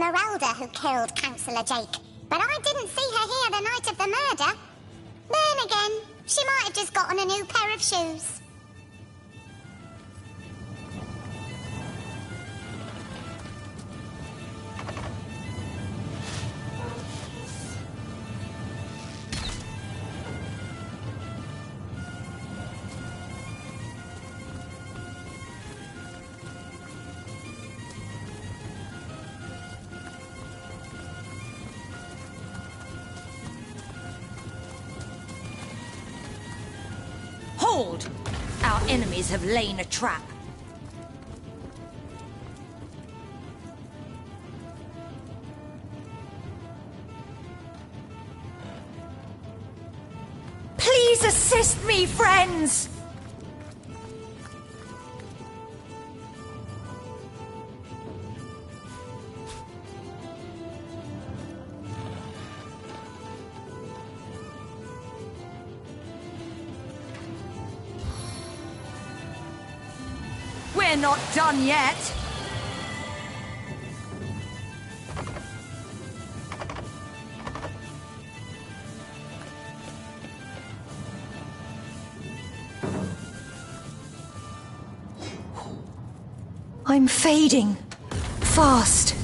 Esmeralda who killed Councillor Jake, but I didn't see her here the night of the murder. Then again, she might have just gotten a new pair of shoes. Hold! Our enemies have lain a trap. Please assist me, friends! We're not done yet. I'm fading. Fast.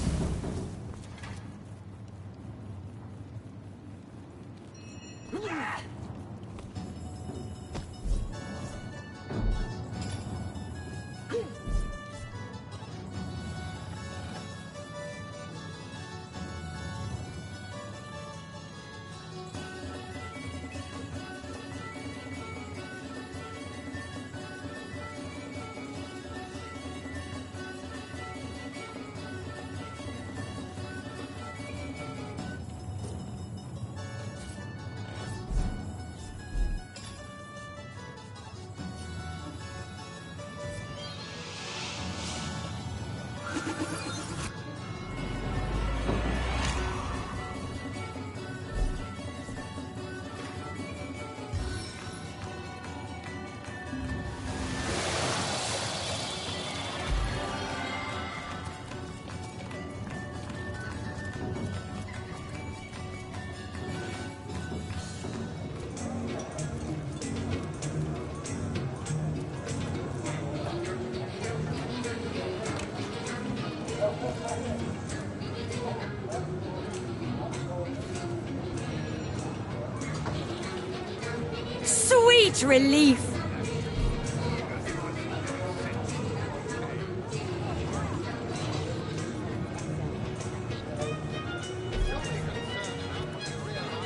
Sweet relief!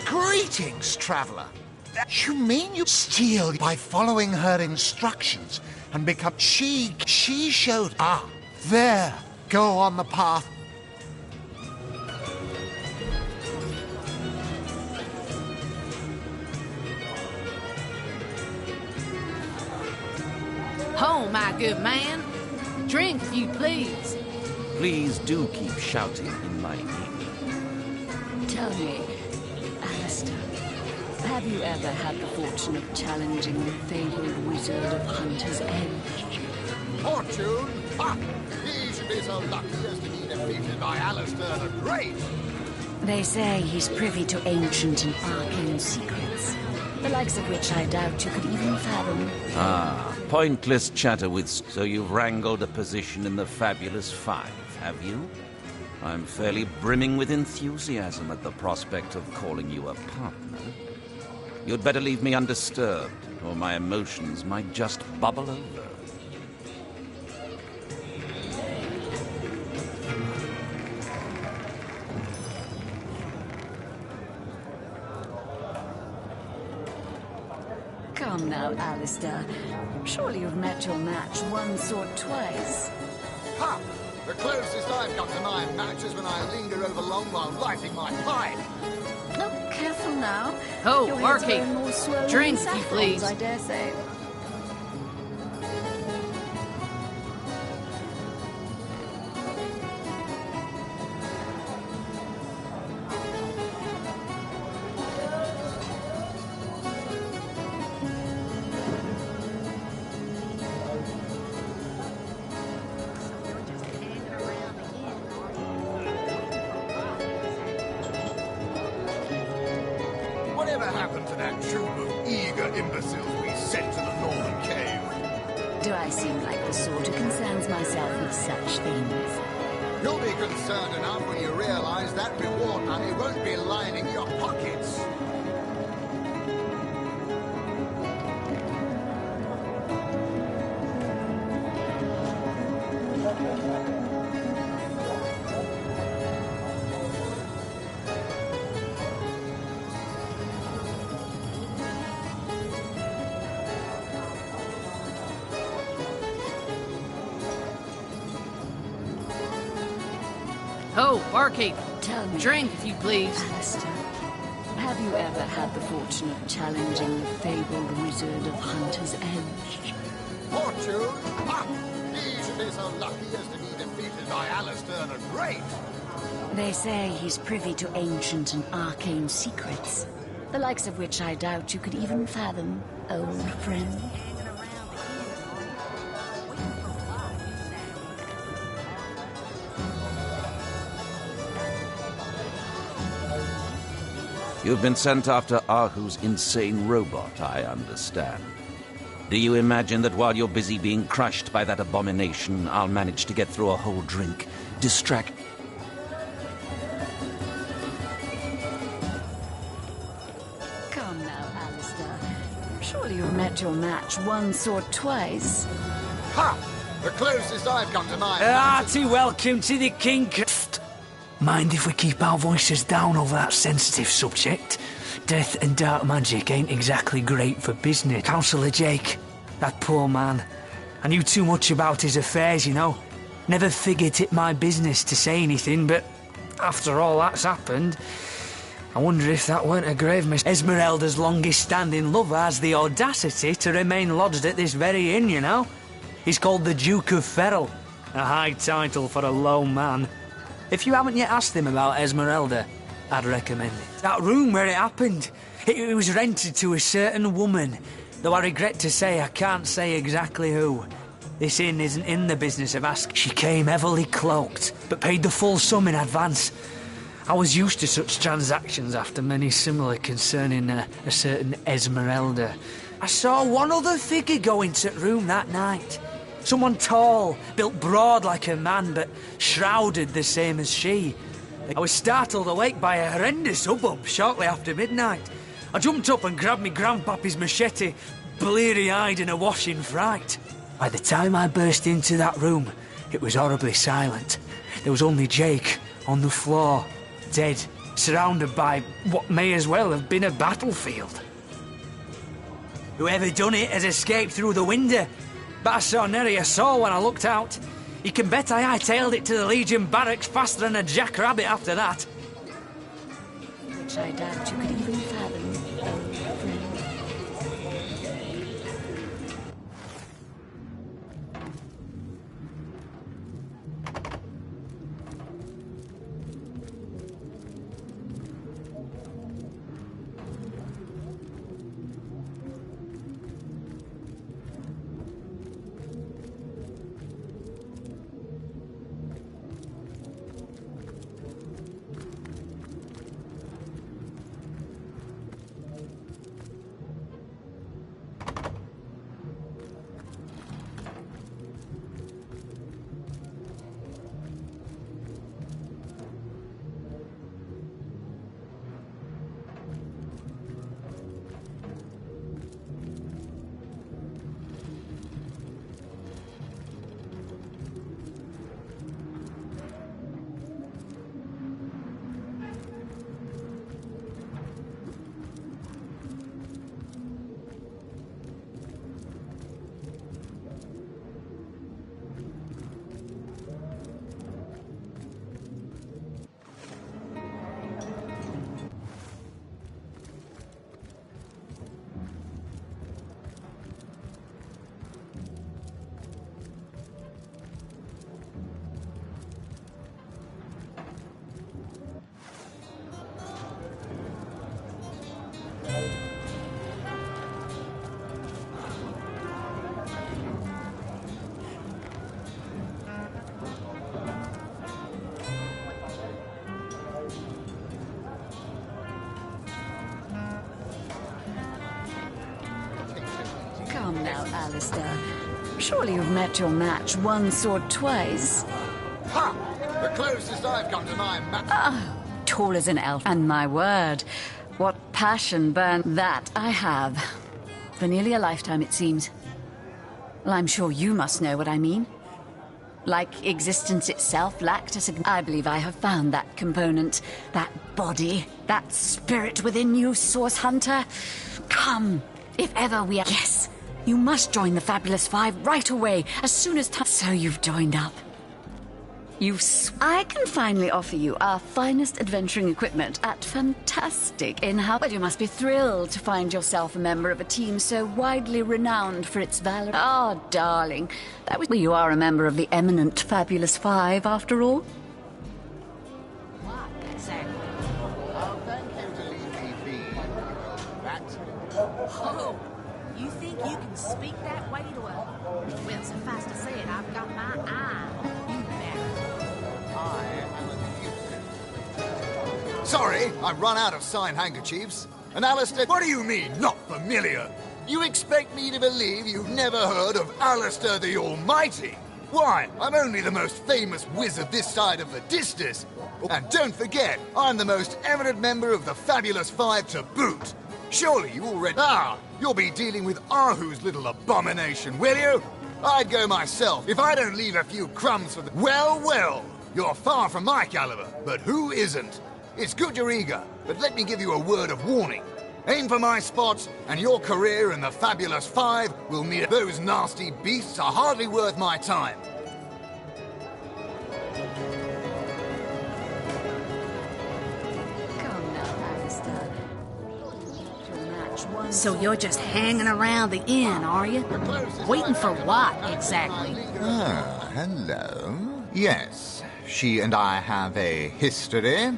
Greetings, traveler. You mean you steal by following her instructions and become... She showed... Ah, there. Go on the path. Oh, my good man. Drink, if you please. Please do keep shouting in my ear. Tell me, Alistair, have you ever had the fortune of challenging the fabled wizard of Hunter's Edge? Fortune? Ha! He should be so lucky as to be defeated by Alistair the Great. They say he's privy to ancient and arcane secrets, the likes of which I doubt you could even fathom. Ah, pointless chatter with... So you've wrangled a position in the Fabulous Five, have you? I'm fairly brimming with enthusiasm at the prospect of calling you a partner. You'd better leave me undisturbed, or my emotions might just bubble over. Come now, Alistair. Surely you've met your match once or twice. Ha! The closest I've got to my match is when I linger over long while lighting my pipe. Oh, careful now. Oh, Your head's barkeep. growing more swollen Drink, than if you saffrons, please. I dare say. gonna happen to that troop of eager imbeciles we sent to the Northern Cave? Do I seem like the sort who concerns myself with such things? You'll be concerned enough when you realize that reward money won't be lining your pockets. Oh, barkeep. Tell me. Drink, if you please. Alistair, have you ever had the fortune of challenging the fabled wizard of Hunter's Edge? Fortune? Ha! He should be so lucky as to be defeated by Alistair the Great. They say he's privy to ancient and arcane secrets, the likes of which I doubt you could even fathom, old friend. You've been sent after Ahu's insane robot, I understand. Do you imagine that while you're busy being crushed by that abomination, I'll manage to get through a whole drink, distract... Come now, Alistair. Surely you've met your match once or twice. Ha! The closest I've come to my... Hearty welcome to the king... Mind if we keep our voices down over that sensitive subject? Death and dark magic ain't exactly great for business. Councillor Jake, that poor man. I knew too much about his affairs, you know. Never figured it my business to say anything, but after all that's happened, I wonder if that weren't a grave mistake. Esmeralda's longest-standing lover has the audacity to remain lodged at this very inn, you know. He's called the Duke of Ferrell, a high title for a low man. If you haven't yet asked him about Esmeralda, I'd recommend it. That room where it happened, it was rented to a certain woman, though I regret to say I can't say exactly who. This inn isn't in the business of asking. She came heavily cloaked, but paid the full sum in advance. I was used to such transactions after many similar concerning a certain Esmeralda. I saw one other figure go into the room that night. Someone tall, built broad like a man, but shrouded the same as she. I was startled awake by a horrendous hubbub shortly after midnight. I jumped up and grabbed me grandpappy's machete, bleary-eyed and awash in fright. By the time I burst into that room, it was horribly silent. There was only Jake on the floor, dead, surrounded by what may as well have been a battlefield. Whoever done it has escaped through the window, but I saw nary a soul when I looked out. You can bet I hightailed it to the Legion barracks faster than a jackrabbit after that. Which I doubt you could even fathom, old friend. now, Alistair. Surely you've met your match once or twice. Ha! The closest I've come to my Tall as an elf. And my word, what passion burn that I have. For nearly a lifetime, it seems. Well, I'm sure you must know what I mean. Like existence itself lacked a I believe I have found that component, that body, that spirit within you, Source Hunter. Come, if ever we are... Yes, you must join the Fabulous Five right away, as soon as time... So you've joined up. I can finally offer you our finest adventuring equipment at fantastic in-house... Well, you must be thrilled to find yourself a member of a team so widely renowned for its valor. Oh, darling, that was... Well, you are a member of the eminent Fabulous Five, after all. Oh, you think you can speak that way to a... Well, suffice to say it, I've got my eye on you, Baron. Sorry, I've run out of signed handkerchiefs. And Alistair... What do you mean, not familiar? You expect me to believe you've never heard of Alistair the Almighty? Why, I'm only the most famous wizard this side of the distance. And don't forget, I'm the most eminent member of the Fabulous Five to boot. Surely you already... you'll be dealing with Ahu's little abomination, will you? I'd go myself if I don't leave a few crumbs for the... Well, you're far from my caliber, but who isn't? It's good you're eager, but let me give you a word of warning. Aim for my spots, and your career in the Fabulous Five will meet... Those nasty beasts are hardly worth my time. Come now, Alistair. So you're just hanging around the inn, are you? Waiting for what, exactly? Ah, hello. Yes, she and I have a history.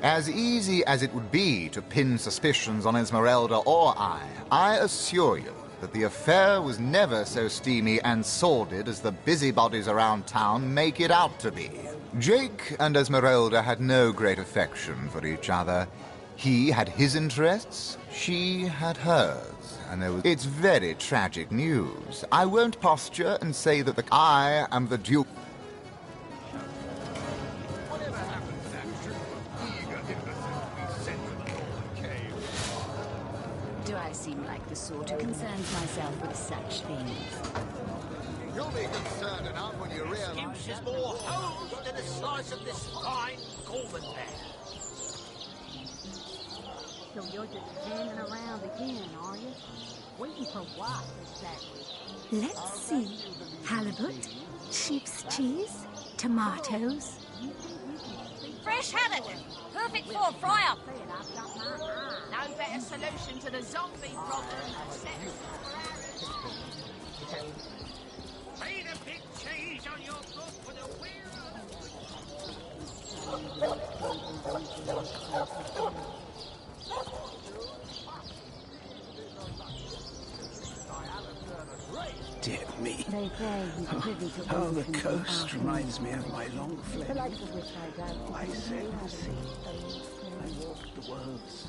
As easy as it would be to pin suspicions on Esmeralda or I assure you that the affair was never so steamy and sordid as the busybodies around town make it out to be. Jake and Esmeralda had no great affection for each other. He had his interests, she had hers, and there was... It's very tragic news. I won't posture and say that I am the Duke... Do I seem like the sort who concerns myself with such things? You'll be concerned enough when you realize... Excuses more hose than a slice of this fine golden bear. So you're just hanging around again, are you? Waiting for what, exactly? Let's see. Halibut, sheep's cheese, tomatoes. Fresh haddock! Perfect for a fry-up! No better solution to the zombie problem than setting Paid a big change on your book for the Dear me. They say he's privy to Oh, the coast reminds me of my long flame. the likes of which I doubt. I sailed the sea. I walked the worlds.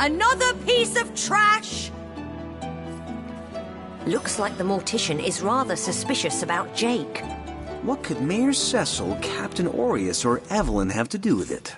Another piece of trash! Looks like the mortician is rather suspicious about Jake. What could Mayor Cecil, Captain Aureus, or Evelyn have to do with it?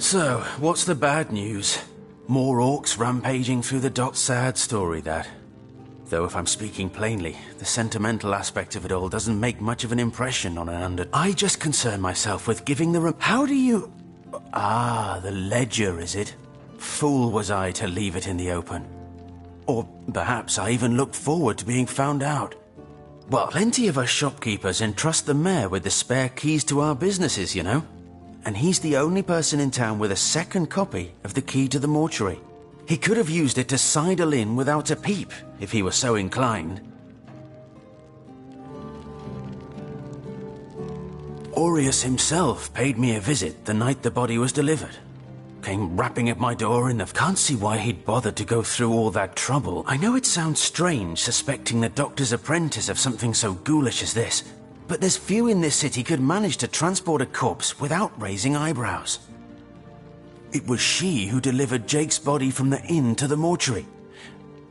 So, what's the bad news? More orcs rampaging through the dock? Sad story, that. Though if I'm speaking plainly, the sentimental aspect of it all doesn't make much of an impression on an I just concern myself with giving the How do you... Ah, the ledger, is it? Fool was I to leave it in the open. Or perhaps I even looked forward to being found out. Well, plenty of us shopkeepers entrust the mayor with the spare keys to our businesses, you know. And he's the only person in town with a second copy of the key to the mortuary. He could have used it to sidle in without a peep, if he were so inclined. Aureus himself paid me a visit the night the body was delivered. Came rapping at my door in the... Can't see why he'd bothered to go through all that trouble. I know it sounds strange suspecting the doctor's apprentice of something so ghoulish as this, but there's few in this city could manage to transport a corpse without raising eyebrows. It was she who delivered Jake's body from the inn to the mortuary.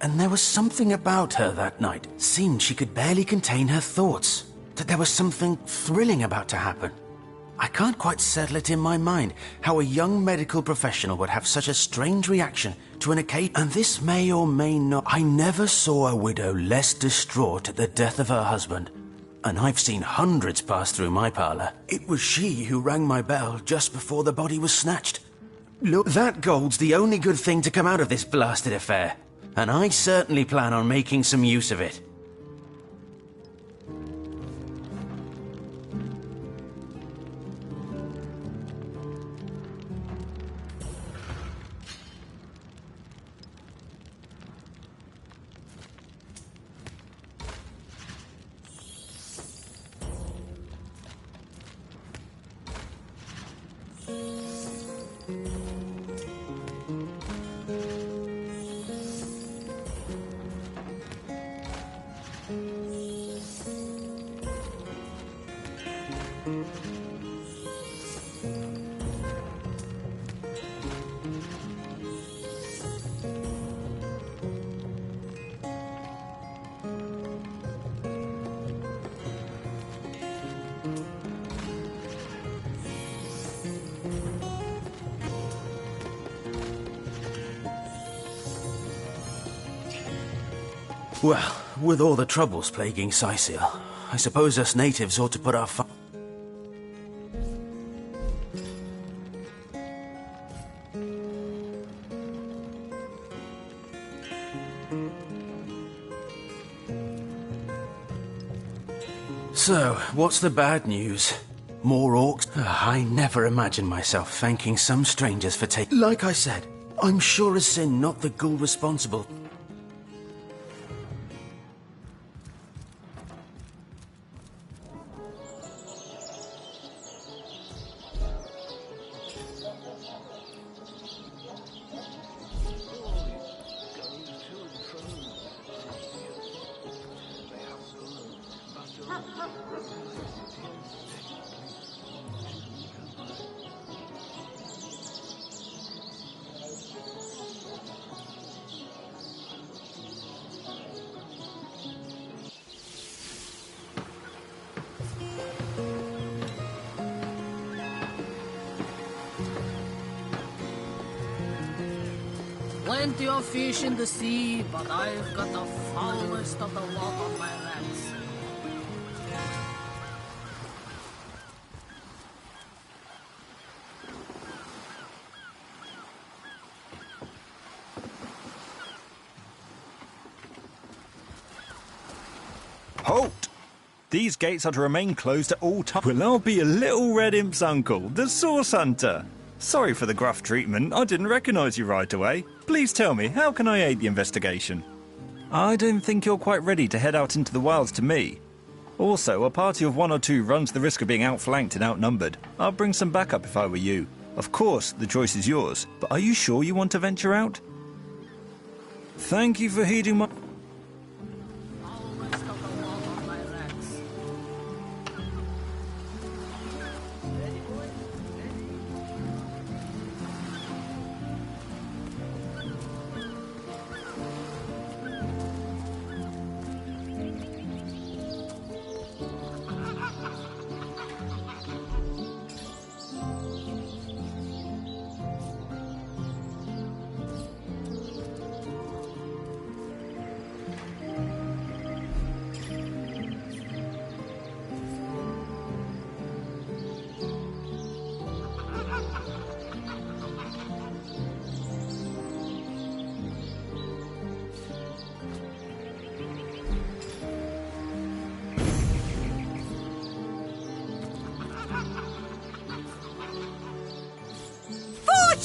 And there was something about her that night. Seemed she could barely contain her thoughts. That there was something thrilling about to happen. I can't quite settle it in my mind how a young medical professional would have such a strange reaction to an occasion. And this may or may not... I never saw a widow less distraught at the death of her husband. And I've seen hundreds pass through my parlour. It was she who rang my bell just before the body was snatched. Look, that gold's the only good thing to come out of this blasted affair. And I certainly plan on making some use of it. Well, with all the troubles plaguing Sicil, I suppose us natives ought to put our So, what's the bad news? More orcs? I never imagined myself thanking some strangers for taking... Like I said, I'm sure as sin not the ghoul responsible. Plenty of fish in the sea, but I've got the foulest of the lot on my hands. Halt! These gates are to remain closed at all times. Well, I'll be a little red imp's uncle, the Source Hunter. Sorry for the gruff treatment. I didn't recognize you right away. Please tell me, how can I aid the investigation? I don't think you're quite ready to head out into the wilds to me. Also, a party of 1 or 2 runs the risk of being outflanked and outnumbered. I'll bring some backup if I were you. Of course, the choice is yours, but are you sure you want to venture out? Thank you for heeding my...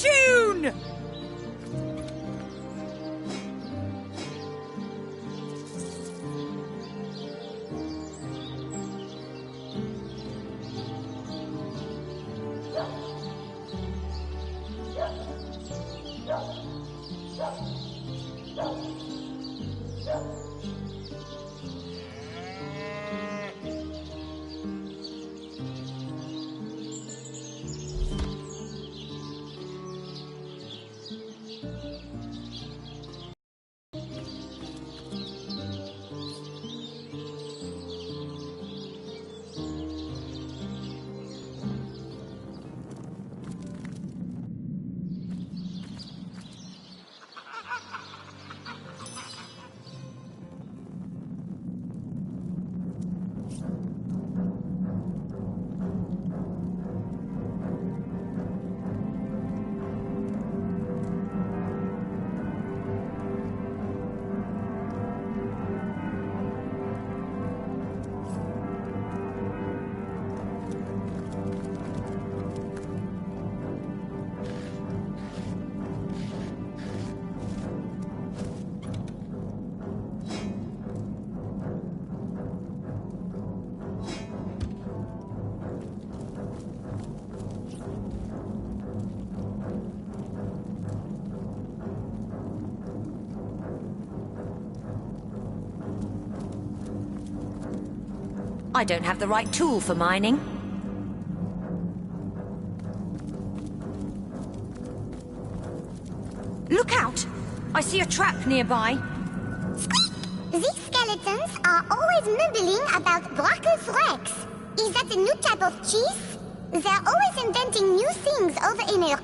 tune! I don't have the right tool for mining. Look out! I see a trap nearby. These skeletons are always mumbling about Brachus Rex. Is that a new type of cheese? They're always inventing new things over in here.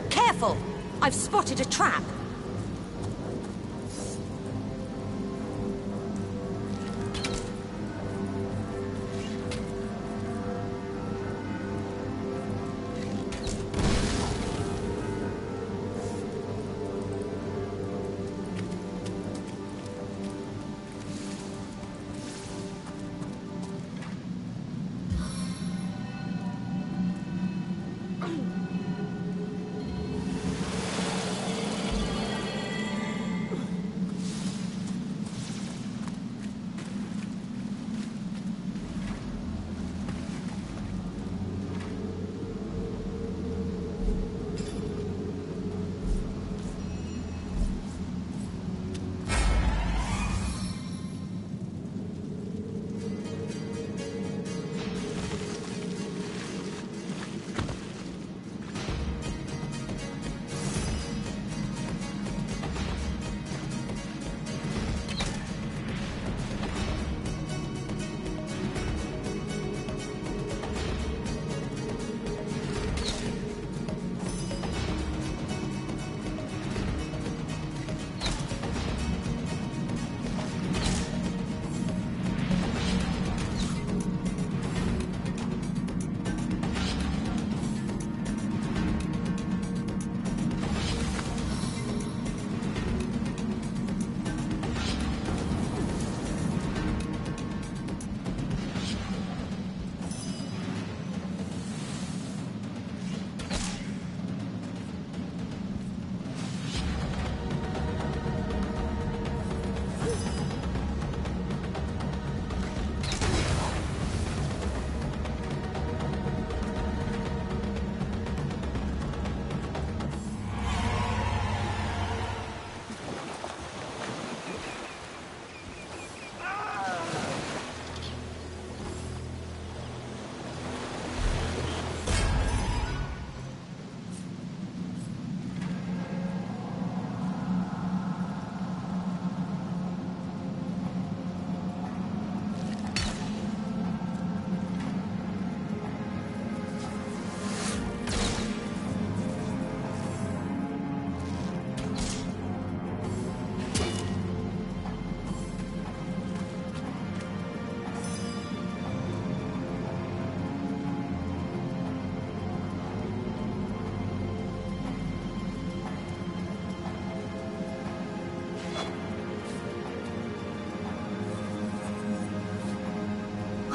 Careful! I've spotted a trap.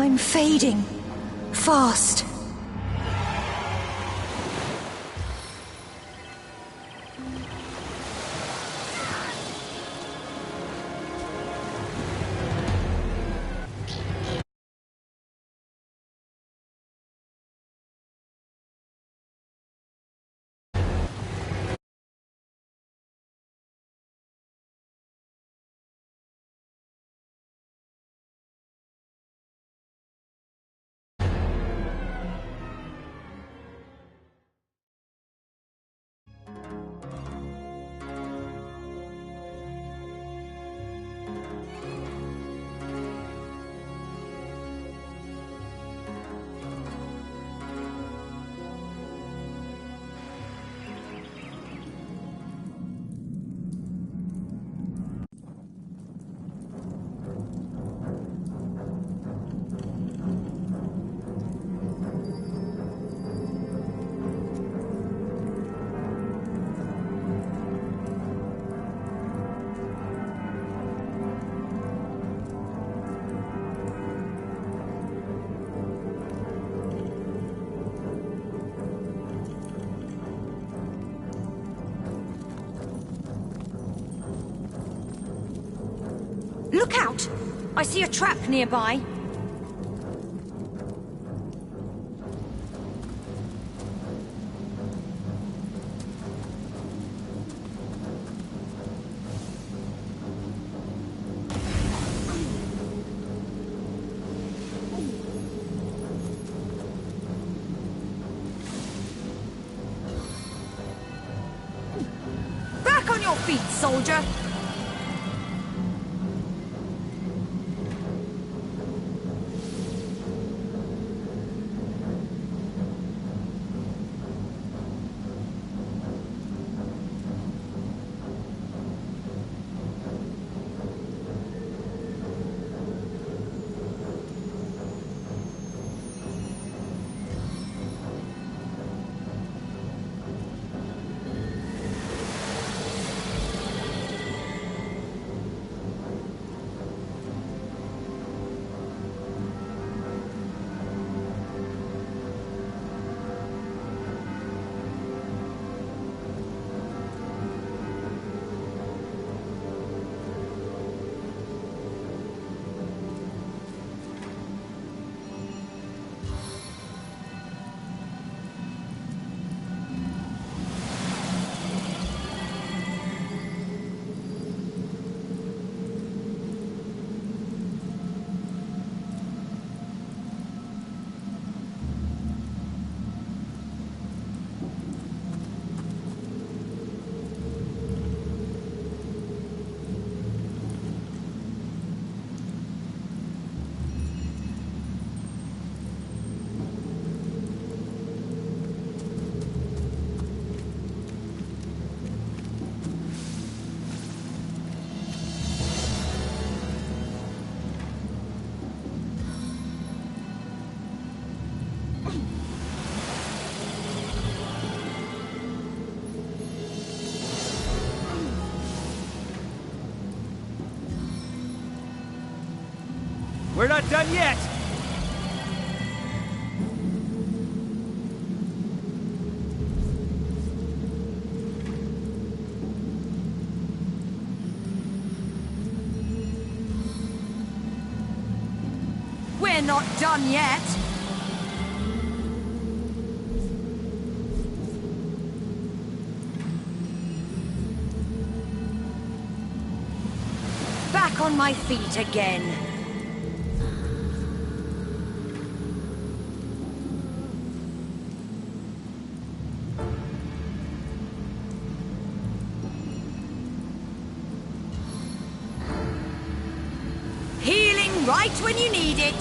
I'm fading. Fast. Look out! I see a trap nearby. Back on your feet, soldier! We're not done yet! We're not done yet! Back on my feet again. Healing right when you need it.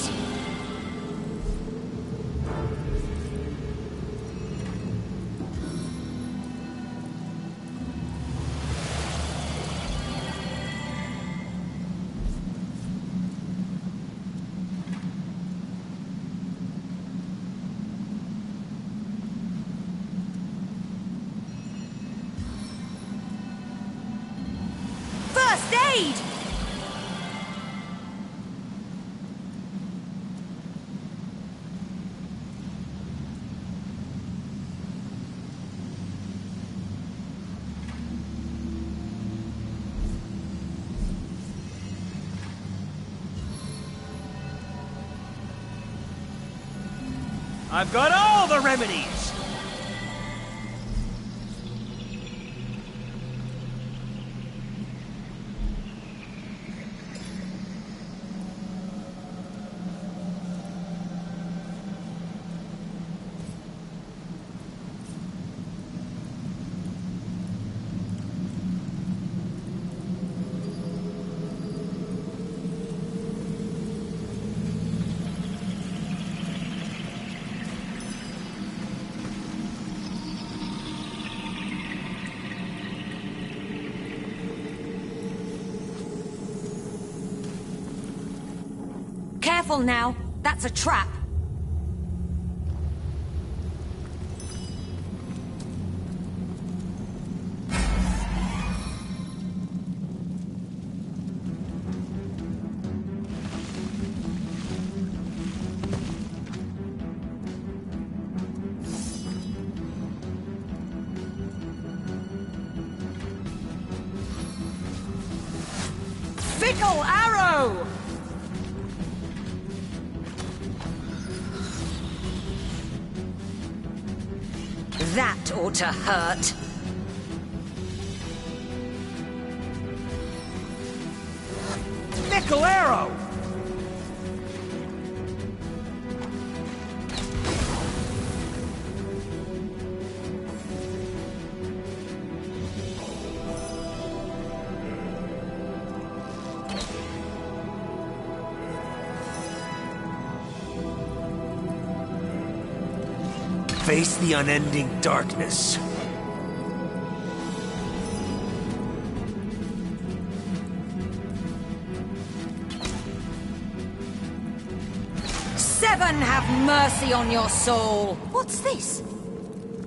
First aid! I've got all the remedies! Careful now. That's a trap. Fickle arrow! That ought to hurt. Fickle arrow! Face the unending darkness. Seven, have mercy on your soul. What's this?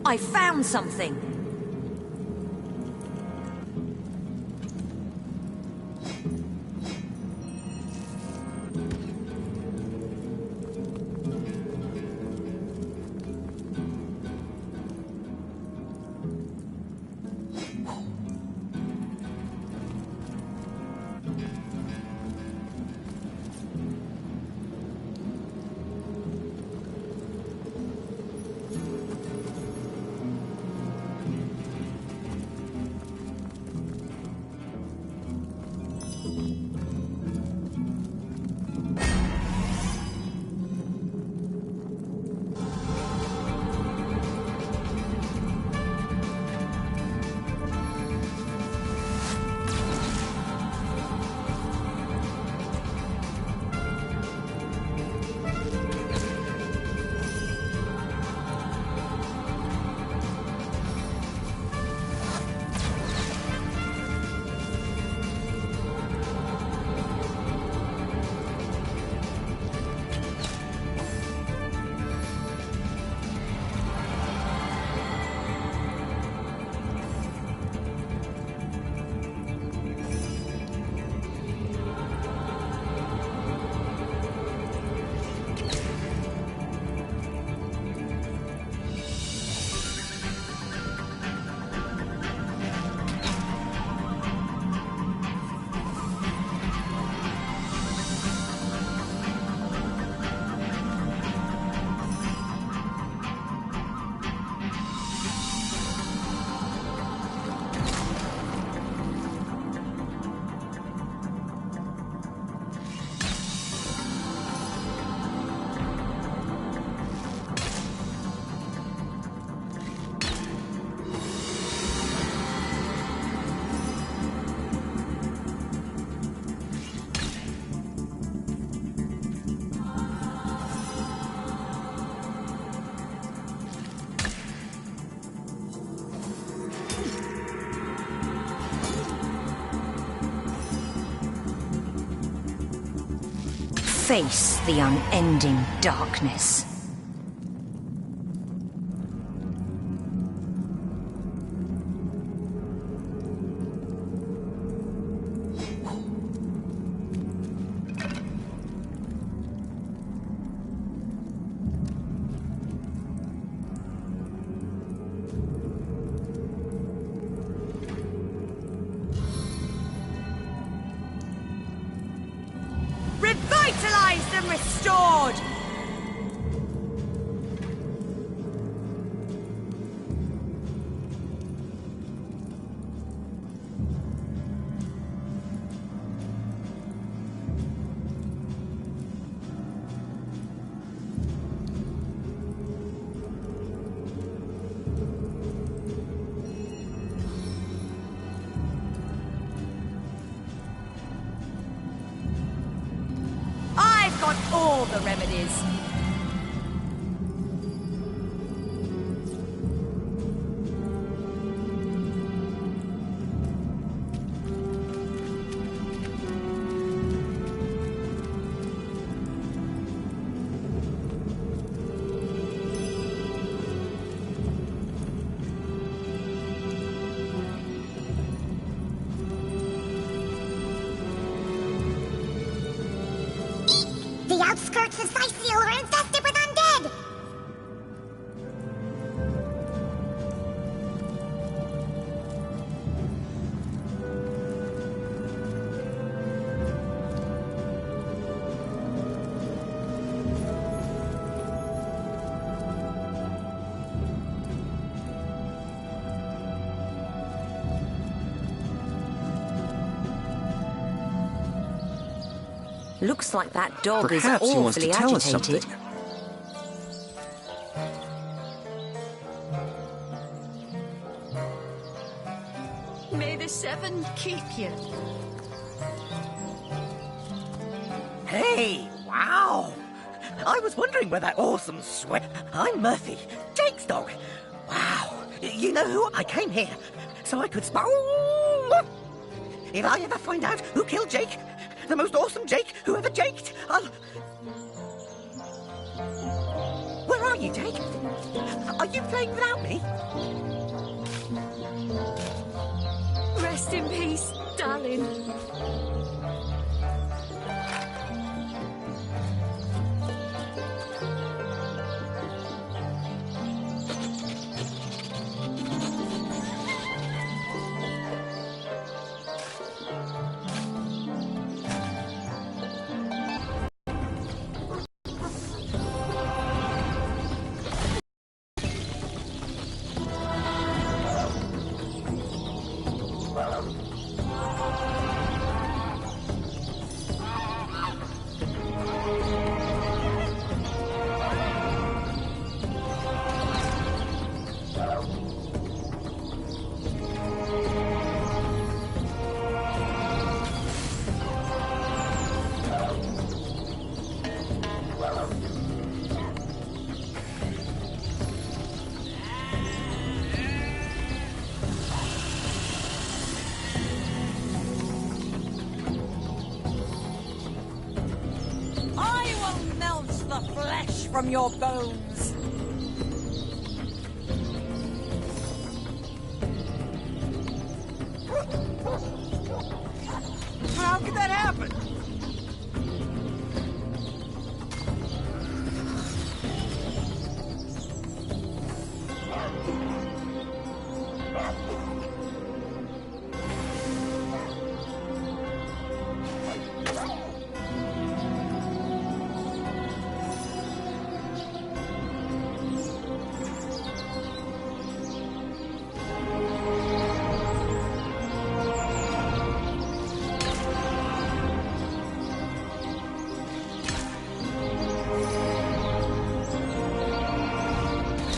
I found something. Face the unending darkness. Revitalized and restored! the remedies. The outskirts of Sicil are infested with undead! Looks like that dog Perhaps is he wants to awfully tell us agitated. something. May the seven keep you. Hey, wow! I was wondering where that awesome sweat. I'm Murphy, Jake's dog. Wow! You know who? I came here so I could If I ever find out who killed Jake, the most awesome Jake who ever jaked, I'll... Where are you, Jake? Are you playing without me? Rest in peace, darling. I will melt the flesh from your bones. How could that happen?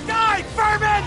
Die, vermin!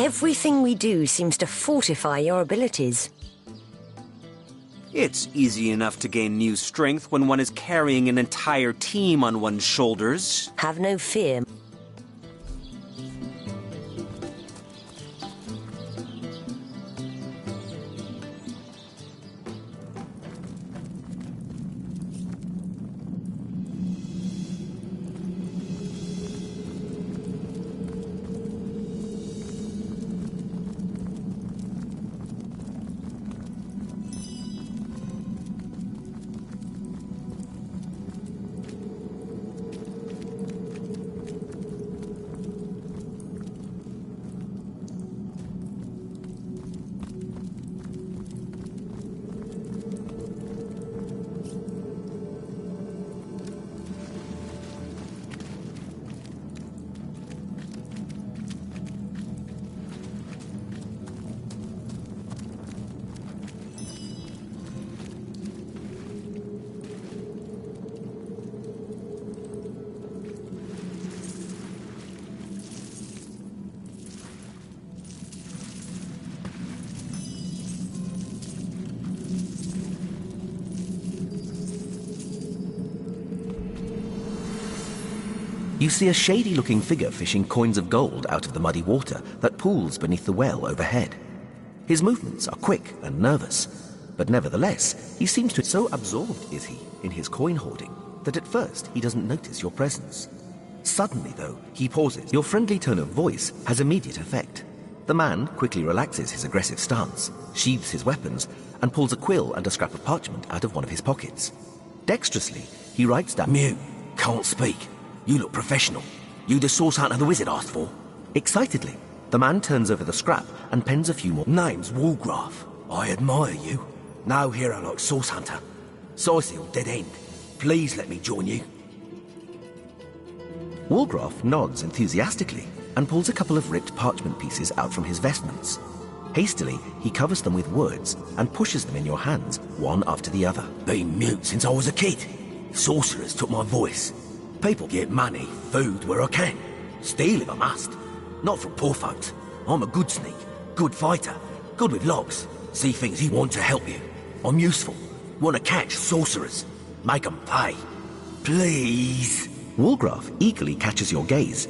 Everything we do seems to fortify your abilities. It's easy enough to gain new strength when one is carrying an entire team on one's shoulders. Have no fear. You see a shady-looking figure fishing coins of gold out of the muddy water that pools beneath the well overhead. His movements are quick and nervous, but nevertheless, he seems to... So absorbed is he in his coin hoarding that at first he doesn't notice your presence. Suddenly, though, he pauses. Your friendly tone of voice has immediate effect. The man quickly relaxes his aggressive stance, sheathes his weapons, and pulls a quill and a scrap of parchment out of one of his pockets. Dexterously, he writes down... Mute. Can't speak. You look professional. You the source hunter the wizard asked for? Excitedly, the man turns over the scrap and pens a few more. Name's Walgraf. I admire you. No hero like source hunter. Siceil, dead end. Please let me join you. Walgraf nods enthusiastically and pulls a couple of ripped parchment pieces out from his vestments. Hastily, he covers them with words and pushes them in your hands, one after the other. Been mute since I was a kid. Sorcerers took my voice. People get money, food where I can. Steal if I must. Not from poor folks. I'm a good sneak, good fighter, good with locks. See things you want to help you. I'm useful. Want to catch sorcerers. Make 'em pay. Please. Walgraf eagerly catches your gaze.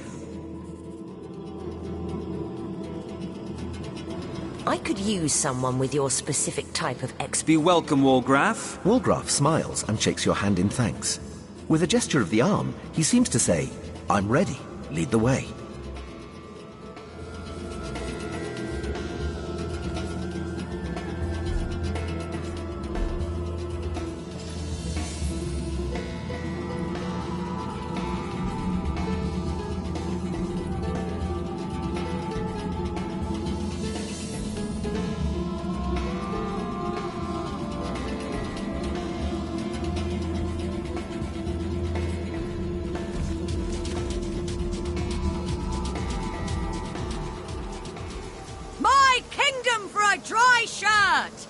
I could use someone with your specific type of Be welcome, Walgraf. Walgraf smiles and shakes your hand in thanks. With a gesture of the arm, he seems to say, I'm ready. Lead the way. My kingdom for a dry shirt!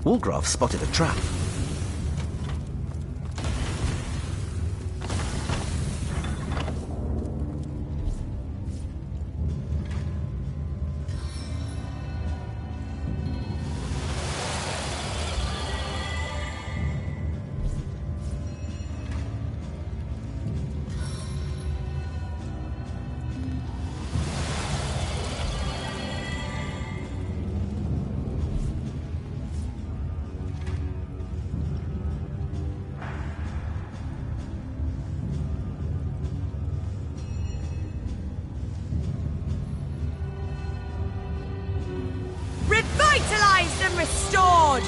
Wolgraff spotted a trap. Revitalized and restored!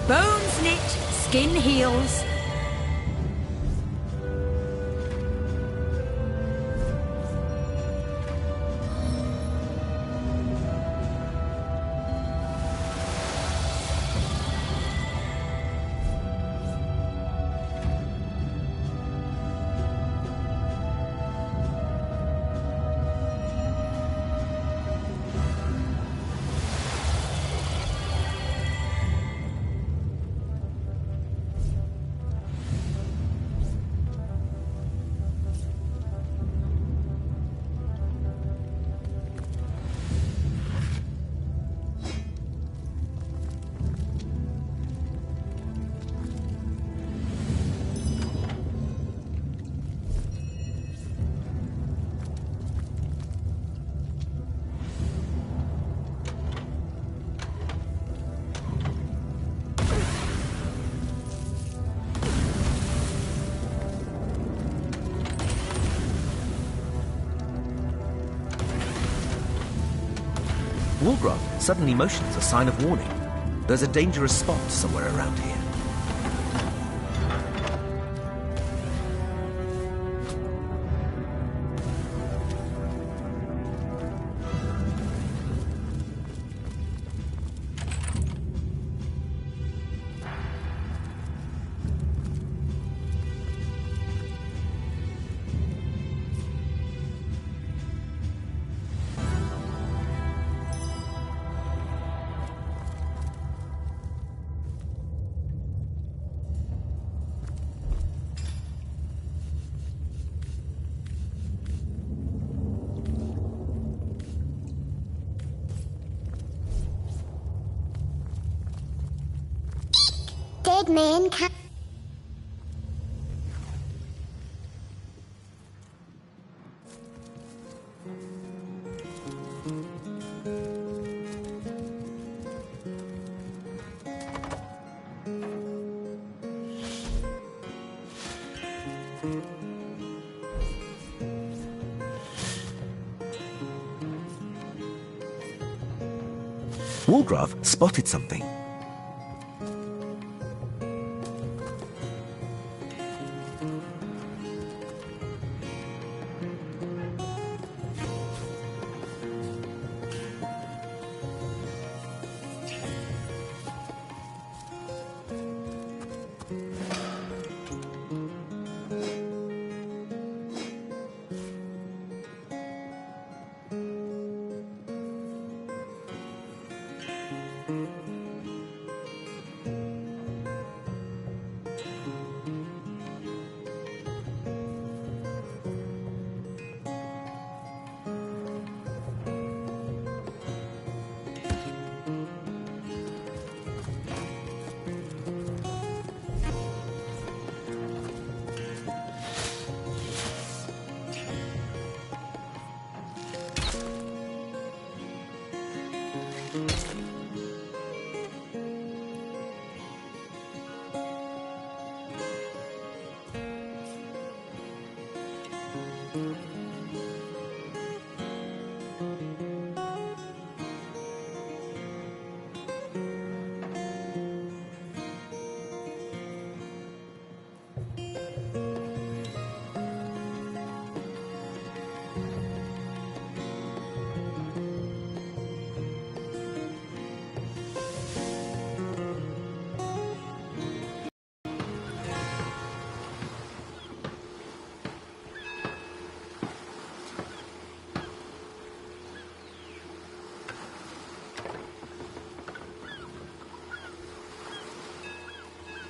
Bones knit, skin heals. Wolgraff suddenly motions a sign of warning. There's a dangerous spot somewhere around here. Dead man can... Wolgraff spotted something.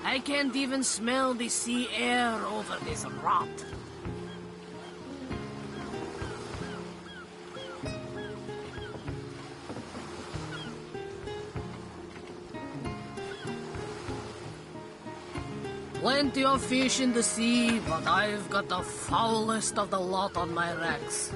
I can't even smell the sea air over this rot. Plenty of fish in the sea, but I've got the foulest of the lot on my racks.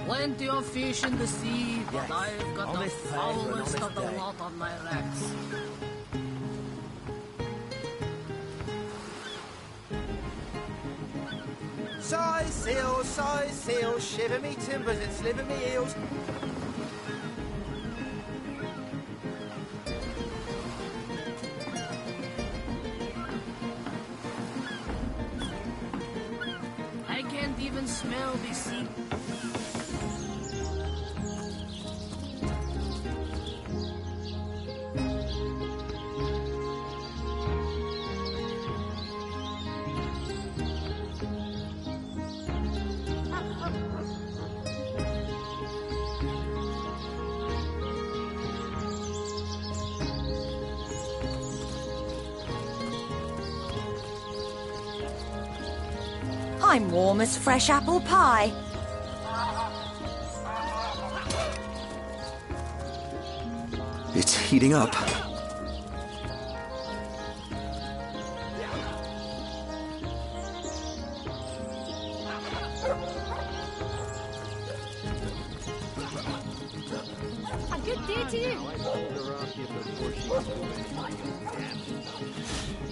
Plenty of fish in the sea, but I've got the foulest of the lot on my racks. Size seal, shiver me timbers and sliver me heels. I can't even smell the sea. I'm warm as fresh apple pie. It's heating up. A good day to you.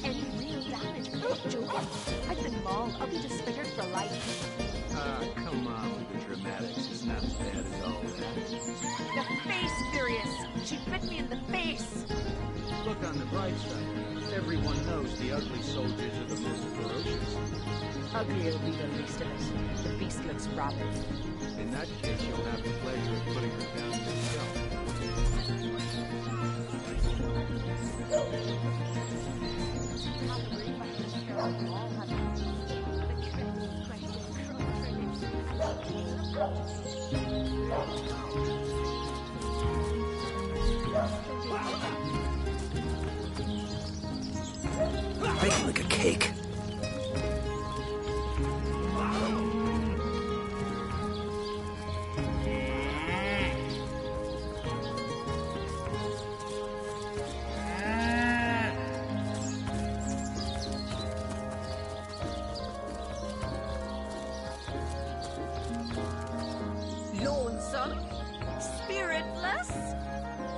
Any real damage? Don't joke. I've been mauled. I'll be disfigured for life. Come on with the dramatics. It's not as bad as all that. The face, Furious. She bit me in the face. Look on the bright side. Everyone knows the ugly soldiers are the most ferocious. Uglier will be the least of it. The beast looks rabid. In that case, you'll have the pleasure of putting her down yourself. Baking like a cake. Lonesome? Spiritless?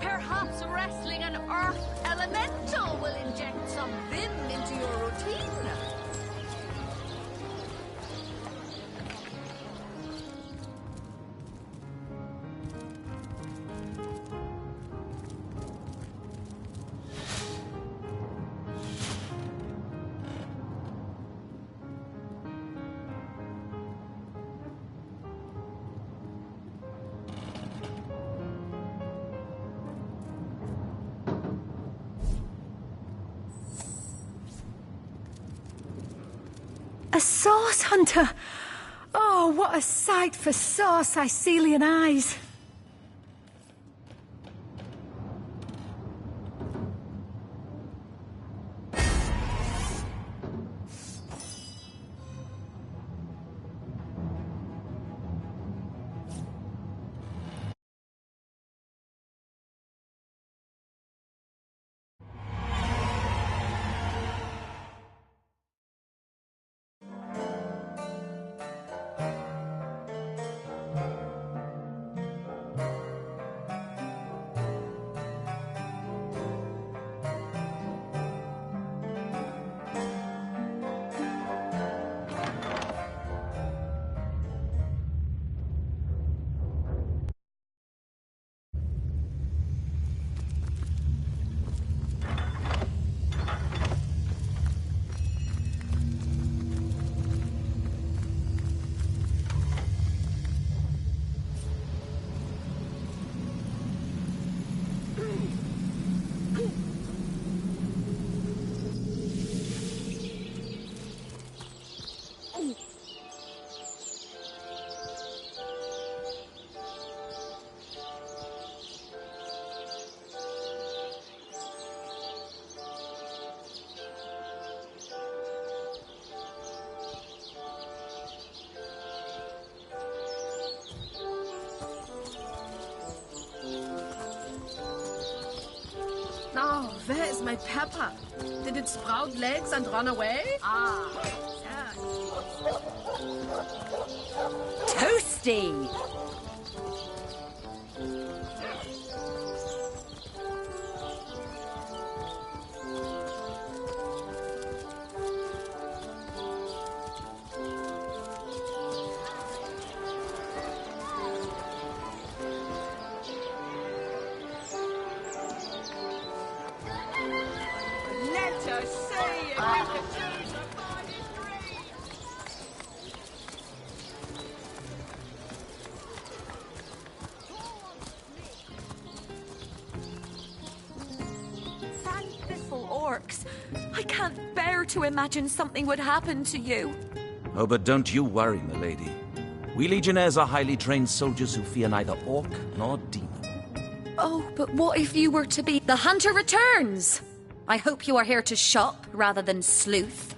Perhaps wrestling an earth elemental will inject some vim into your routine. A sauce hunter! Oh, what a sight for sore Sicilian eyes! Where's my pepper? Did it sprout legs and run away? Ah, Toasty! Let us see if you can choose the finest green. Thistle orcs. I can't bear to imagine something would happen to you. Oh, but don't you worry, milady. We legionnaires are highly trained soldiers who fear neither orc nor demon. Oh, but what if you were to be... The hunter returns! I hope you are here to shop rather than sleuth.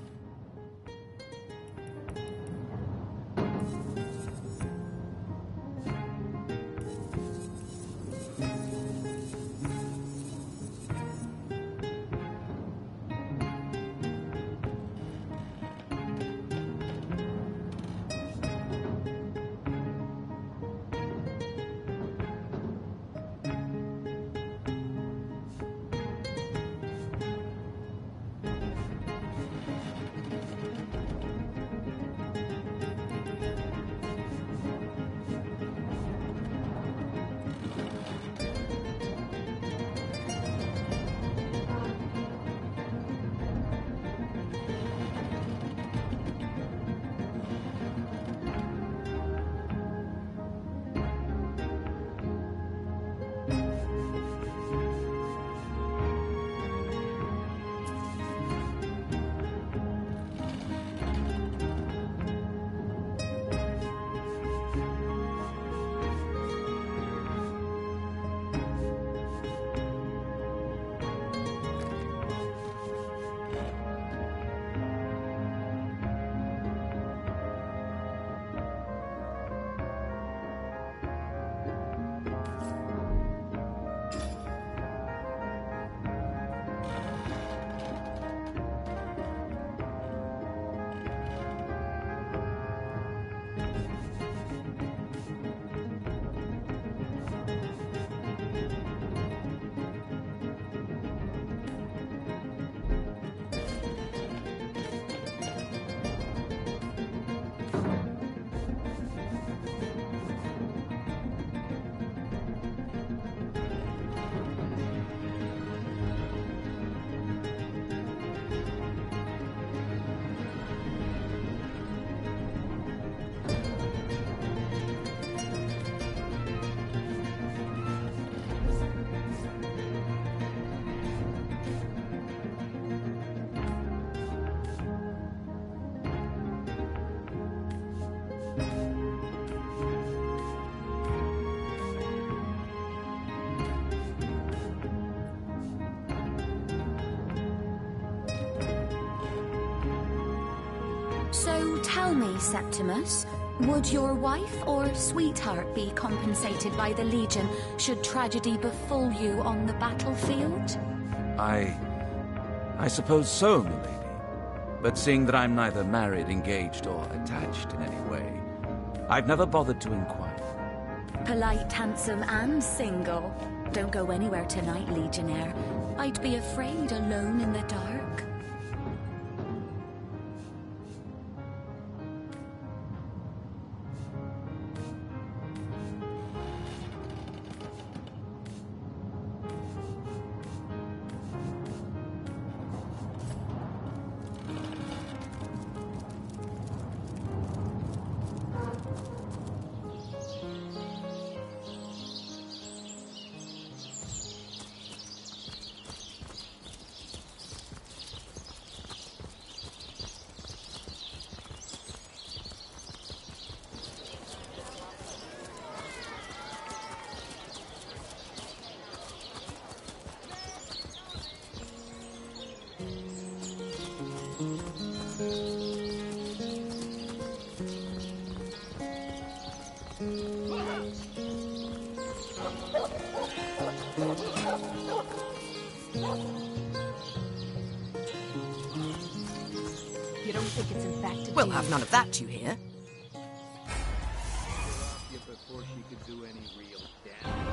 So tell me, Septimus, would your wife or sweetheart be compensated by the Legion should tragedy befall you on the battlefield? I suppose so, milady. But seeing that I'm neither married, engaged, or attached in any way, I've never bothered to inquire. Polite, handsome, and single. Don't go anywhere tonight, Legionnaire. I'd be afraid alone in the dark. think it's in fact We'll have none of that, you hear? Before she could do any real damage.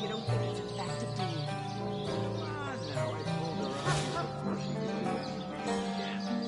You don't think it's in fact a deal? Now I told her off before she could do any real damage.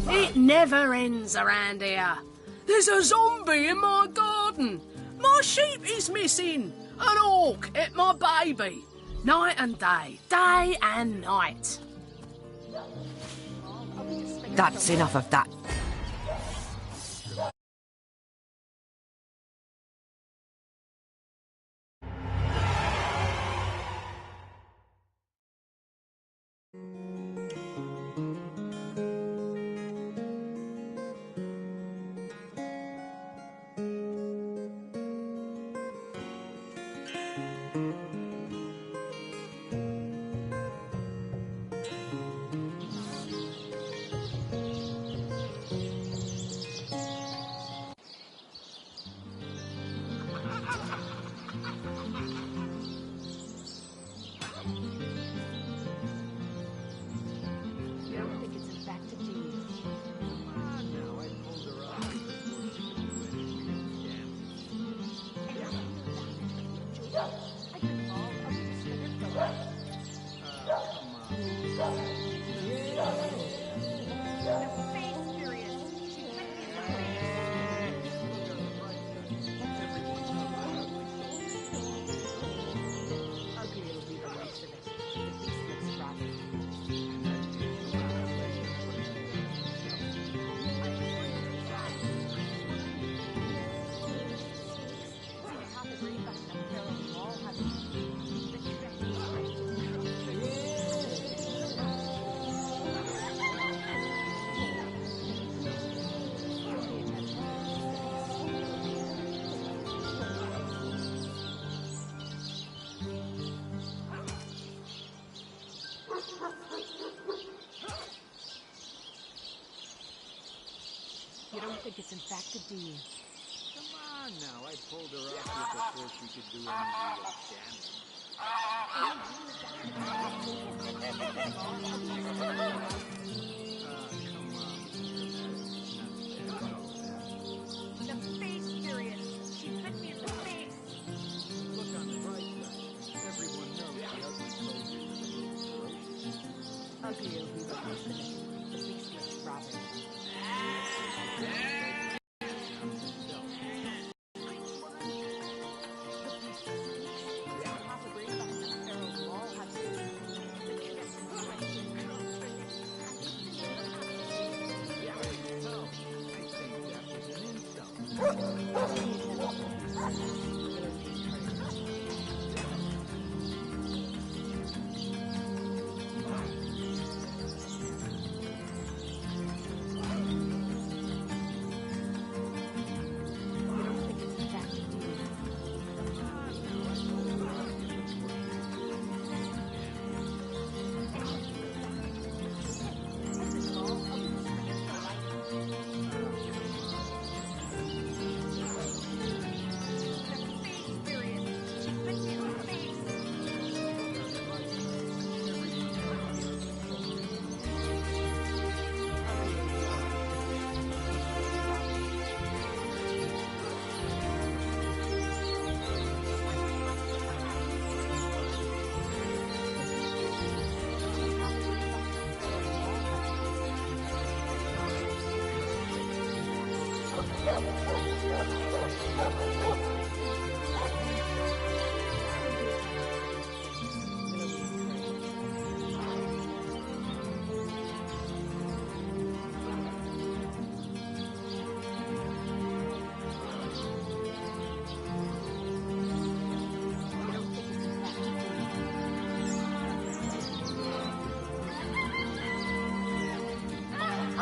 It never ends around here. There's a zombie in my garden. My sheep is missing. An orc ate my baby. Night and day, day and night. That's enough of that. You don't think it's in fact a deal? Now I told her off before she could do any real damage. I can fall over the spigot door. The face furious. She bit me in the face. Ugly it'll be the rest of it. The beast looks rotten. You don't think it's in fact a deal? Come on now, I pulled her off before she could do any real damage. The face furious. She bit me in the face. Look on the bright side. Everyone knows the ugly soldiers are the most ferocious. Ugly it'll be the rest of it. The beast looks rotten.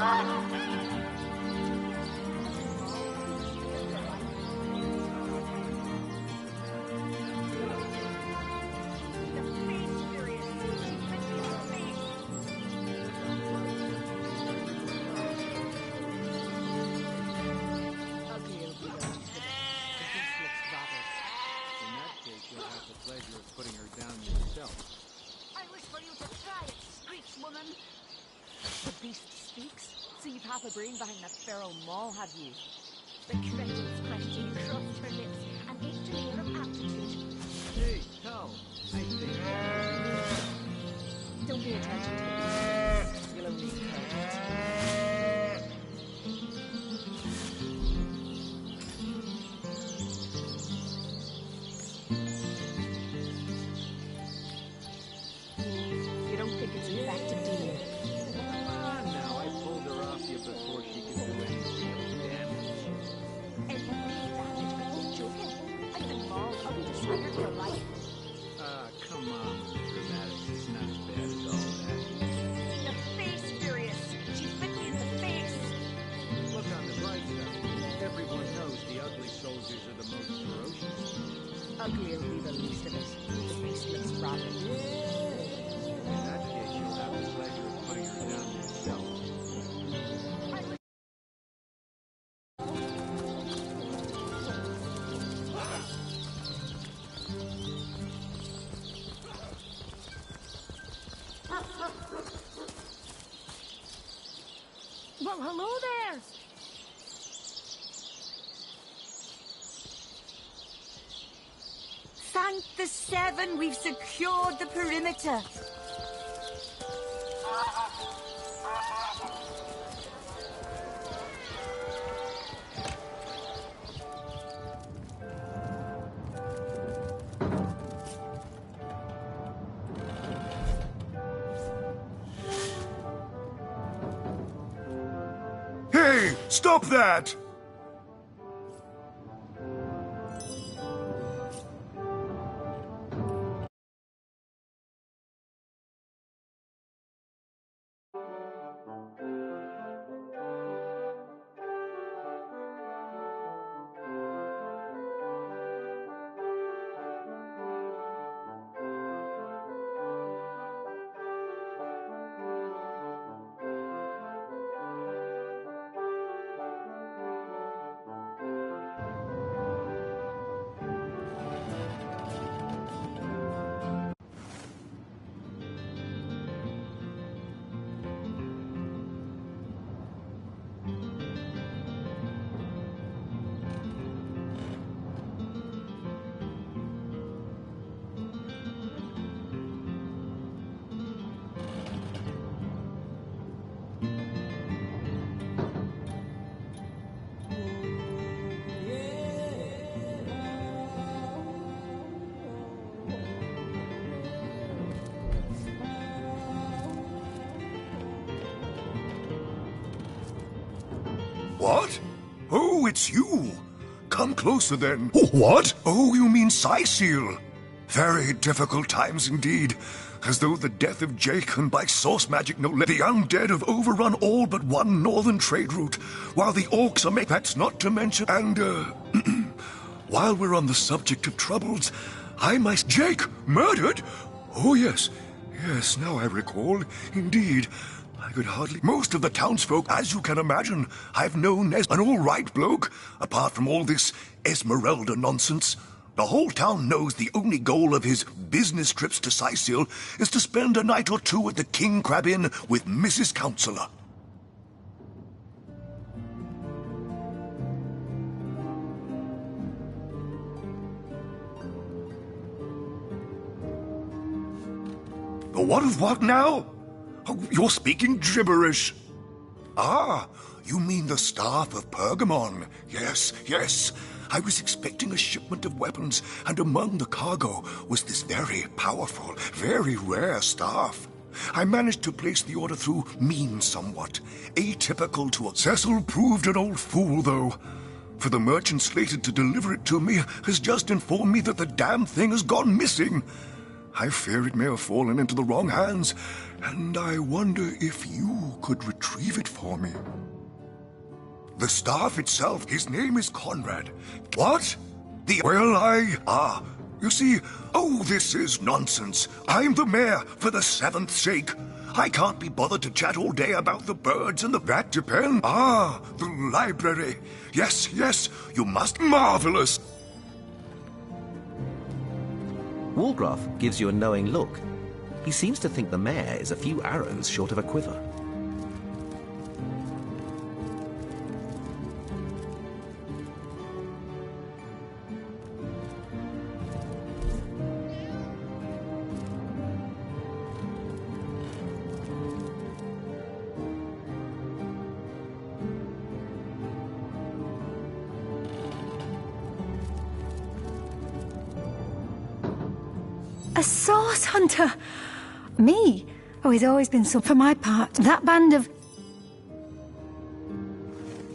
In that case, you'll have the pleasure of putting her down yourself. I wish for you to try it, screech woman. The beast speaks, so you've half a brain behind that feral maw, have you? The credulous question crossed her lips and ached an air of aptitude. Hey, Cal, I think... Don't pay attention to the beast. You'll only encourage it. You don't think it's infected, do you? Come on now, I pulled her off you before she could do any real damage. Any real damage? Are you joking? I've been mauled. I'll be disfigured for life. Come on, dramatics. It's not as bad as all that. The face furious. She bit me in the face. Look on the bright side. Everyone knows the ugly soldiers are the most ferocious. Ugly will be the least of it. The beast looks rotten. In that case, you'll have the pleasure of putting her down yourself. Well, hello there. Thank the Seven, we've secured the perimeter. Hey, stop that! What? Oh, it's you. Come closer then. Oh, what? Oh, you mean Cyseal. Very difficult times indeed. As though the death of Jake and by source magic no less, the undead have overrun all but one northern trade route, while the orcs are that's not to mention. And, while we're on the subject of troubles, Jake murdered? Oh, yes. Yes, now I recall. Indeed. I could hardly... Most of the townsfolk, as you can imagine, I've known as an all-right bloke, apart from all this Esmeralda nonsense. The whole town knows the only goal of his business trips to Cyseal is to spend a night or two at the King Crab Inn with Mrs. Counselor. What of what now? Oh, you're speaking gibberish. Ah, you mean the Staff of Pergamon. Yes, yes. I was expecting a shipment of weapons, and among the cargo was this very powerful, very rare staff. I managed to place the order through means somewhat, atypical to a... Cecil proved an old fool, though. For the merchant slated to deliver it to me has just informed me that the damn thing has gone missing. I fear it may have fallen into the wrong hands, and I wonder if you could retrieve it for me. The staff itself, his name is Conrad. What? You see, this is nonsense. I'm the mayor for the 7th Shake. I can't be bothered to chat all day about the birds and that depend. The library. Yes, you must. Marvelous. Walgraf gives you a knowing look. He seems to think the mayor is a few arrows short of a quiver. A source hunter! Me? Oh, he's always been so. For my part, that band of...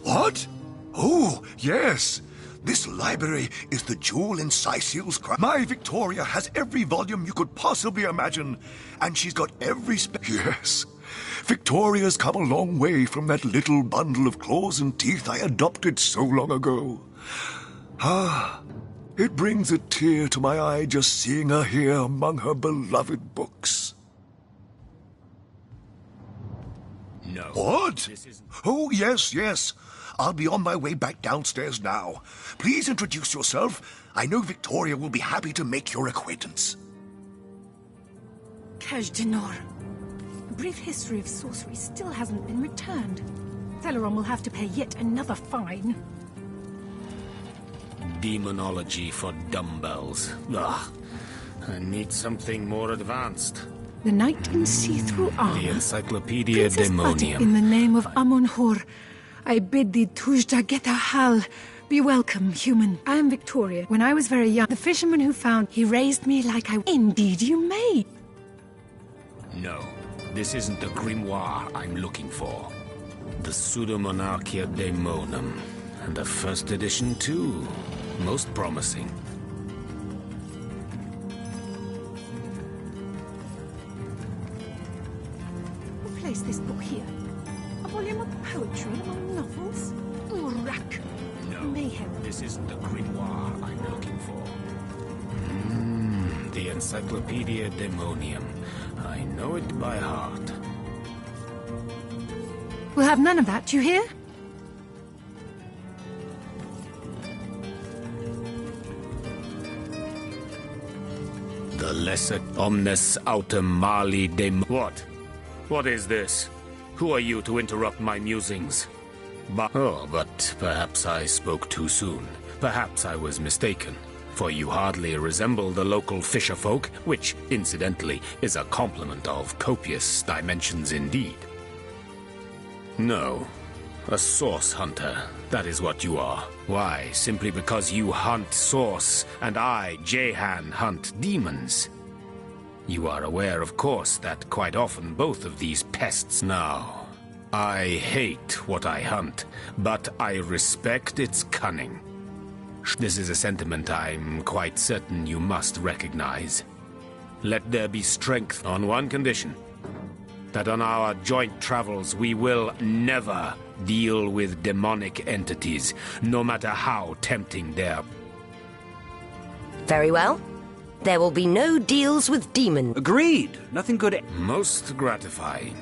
What? Oh, yes. This library is the jewel in Cecil's crown. My Victoria has every volume you could possibly imagine, and she's got every Yes. Victoria's come a long way from that little bundle of claws and teeth I adopted so long ago. It brings a tear to my eye just seeing her here among her beloved books. No. What? Oh, yes. I'll be on my way back downstairs now. Please introduce yourself. I know Victoria will be happy to make your acquaintance. Kaj'Dinor. A brief history of sorcery still hasn't been returned. Celeron will have to pay yet another fine. Demonology for dumbbells. Ugh. I need something more advanced. The knight in see-through armor. The Encyclopedia Princess Ati, Demonium. in the name of Amun-Hor, I bid thee Tujda Geta Hal. Be welcome, human. I am Victoria. When I was very young, the fisherman who found, he raised me like I... Indeed you may. No, this isn't the grimoire I'm looking for. The Pseudomonarchia Daemonum. And the first edition, too. Most promising. Who placed this book here? A volume of poetry among novels? Urak. No, Mayhem. this isn't the grimoire I'm looking for. The Encyclopedia Demonium. I know it by heart. We'll have none of that, you hear? The Lesser Omnes Autem Mali What? What is this? Who are you to interrupt my musings? But perhaps I spoke too soon. Perhaps I was mistaken. For you hardly resemble the local fisherfolk, which, incidentally, is a compliment of copious dimensions indeed. No. A source hunter. That is what you are. Why? Simply because you hunt source, and I, Jehan, hunt demons. You are aware, of course, that quite often both of these pests now. I hate what I hunt, but I respect its cunning. This is a sentiment I'm quite certain you must recognize. Let there be strength on one condition. That on our joint travels we will never deal with demonic entities, no matter how tempting their... Very well. There will be no deals with demons. Agreed. Nothing good... Most gratifying.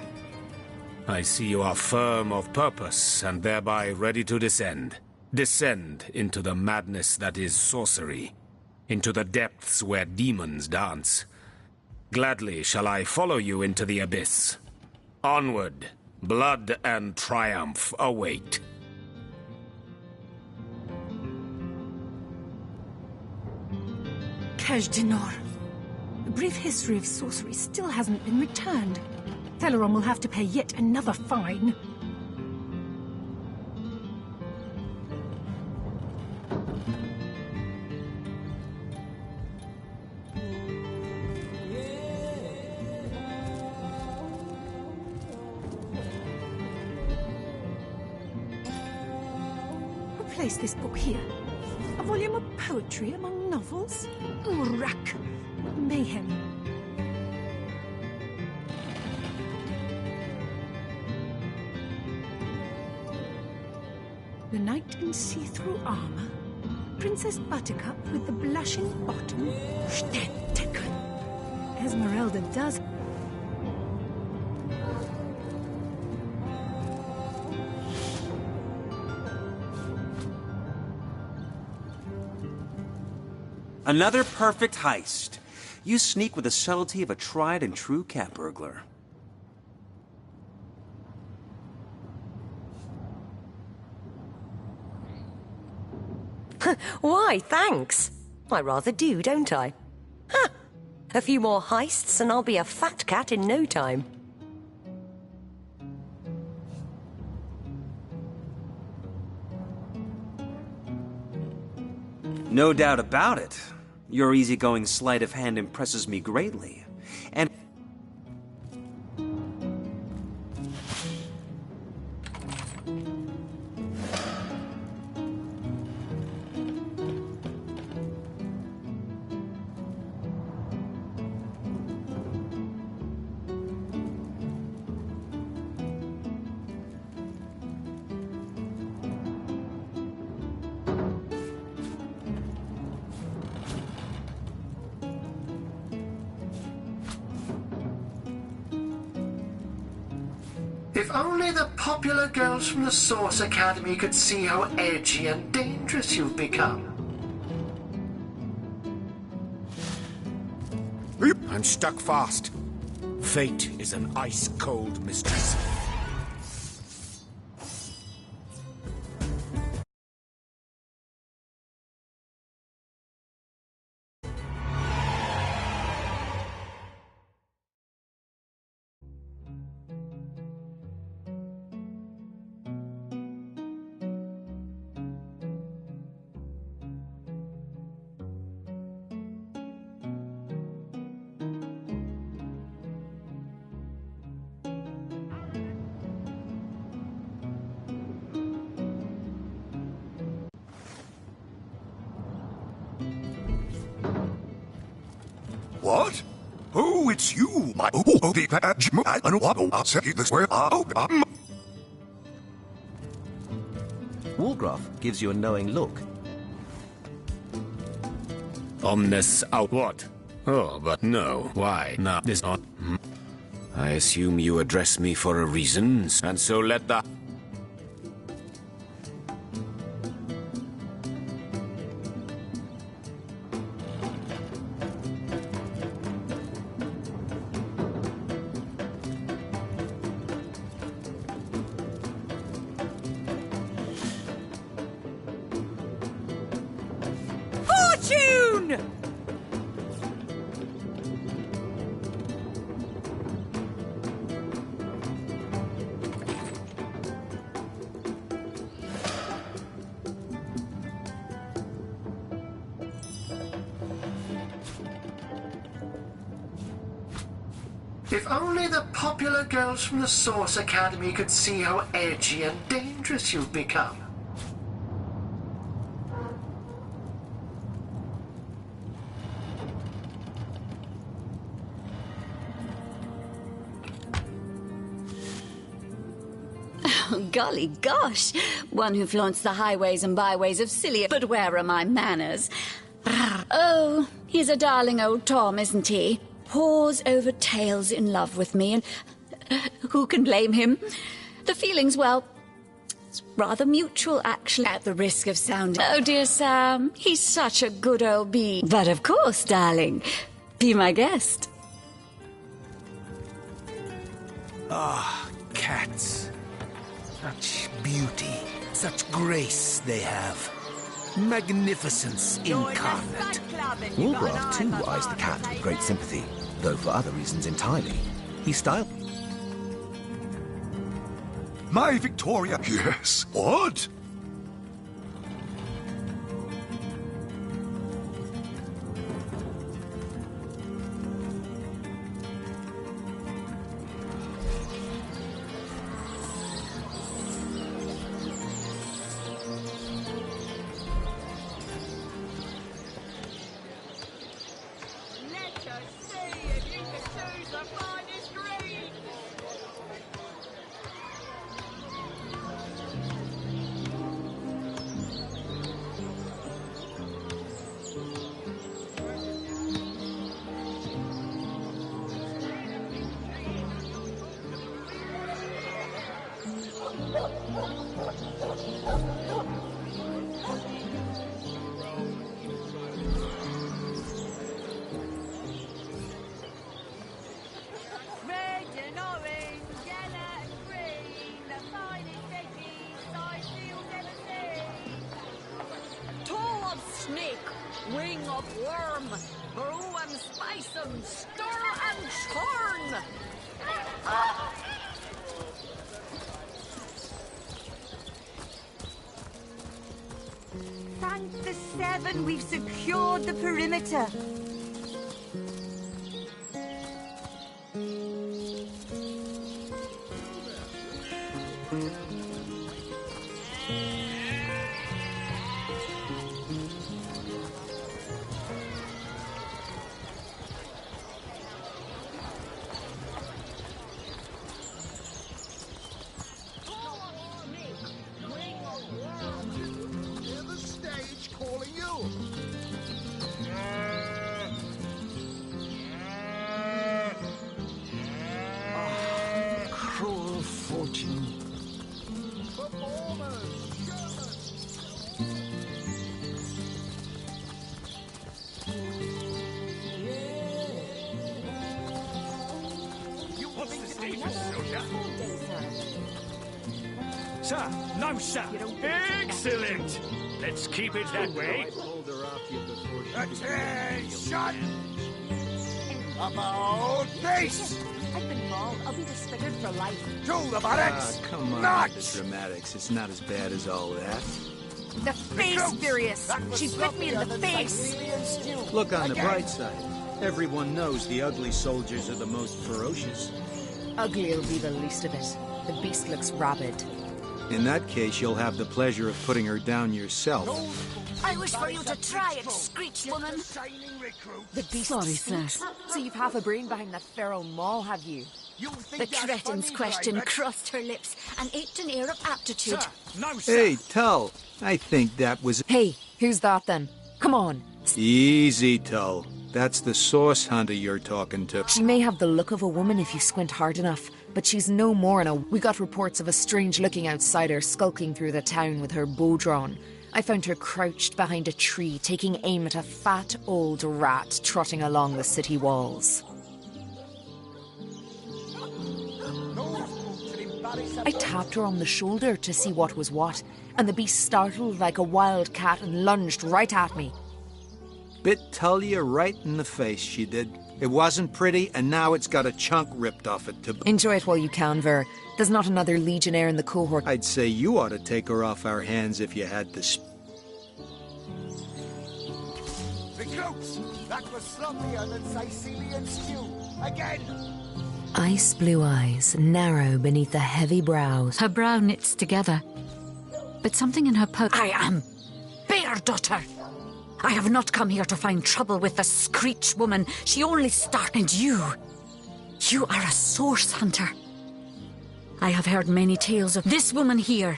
I see you are firm of purpose, and thereby ready to descend. Descend into the madness that is sorcery, into the depths where demons dance. Gladly shall I follow you into the abyss. Onward, blood and triumph await. Kaj'Dinor. A brief history of sorcery still hasn't been returned. Celeron will have to pay yet another fine. Place this book here. A volume of poetry among novels? Urak. Mayhem. The knight in see-through armor? Princess Buttercup with the blushing bottom? Steadticken. Esmeralda does... Another perfect heist. You sneak with the subtlety of a tried and true cat burglar. Why, thanks. I rather do, don't I? Ha! A few more heists and I'll be a fat cat in no time. No doubt about it. Your easygoing sleight of hand impresses me greatly. And... If only the popular girls from the Source Academy could see how edgy and dangerous you've become. I'm stuck fast. Fate is an ice-cold mistress. What? Oh, it's you, my the badge. I don't want to say this where Walgraf gives you a knowing look. Omnis out. What? Oh, but no. Why? No, this not. I assume you address me for a reason, and so let the... Fortune! If only the popular girls from the Source Academy could see how edgy and dangerous you've become. Oh, golly gosh. One who flaunts the highways and byways of Cilia. But where are my manners? Oh, he's a darling old Tom, isn't he? Paws over tails in love with me, and who can blame him? The feeling's, well, it's rather mutual, actually, at the risk of sounding... Oh, dear Sam, he's such a good old bee. But of course, darling, be my guest. Ah, cats. Such beauty, such grace they have. Magnificence incarnate. Walgraf too eyes the cat with great sympathy, though for other reasons entirely. He styled... My Victoria. Yes. What? worm. Brew and spice and stir and churn. Thank the Seven, we've secured the perimeter. Cruel fortune. Sir, no, sir. Excellent. Let's keep it that way. Attention! About face! I've been mauled. I'll be disfigured for life. To the barracks! Come on, Nuts! the dramatics. It's not as bad as all that. The face, Furious! She bit me in the face! Look on the bright side. Everyone knows the ugly soldiers are the most ferocious. Ugly'll be the least of it. The beast looks rabid. In that case, you'll have the pleasure of putting her down yourself. I wish for you to try it, Screech Woman. The beast. Sorry, sir. So you've half a brain behind that feral maw, have you? The cretin's question crossed her lips and aped an air of aptitude. Hey, Tull. I think that was... Hey, who's that then? Come on. Easy, Tull. That's the source hunter you're talking to. She may have the look of a woman if you squint hard enough, but she's no more than a... We got reports of a strange-looking outsider skulking through the town with her bow drawn. I found her crouched behind a tree, taking aim at a fat old rat trotting along the city walls. I tapped her on the shoulder to see what was what, and the beast startled like a wild cat and lunged right at me. Bit Tullia right in the face, she did. It wasn't pretty, and now it's got a chunk ripped off it to... Enjoy it while you can, Ver. There's not another legionnaire in the cohort. I'd say you ought to take her off our hands if you had to... Recruits! That was sloppier than Sicilian stew. Again! Ice blue eyes, narrow beneath the heavy brows. Her brow knits together. But something in her I am Bear Daughter. I have not come here to find trouble with the Screech Woman. She only started. And you are a source hunter. I have heard many tales of this woman here,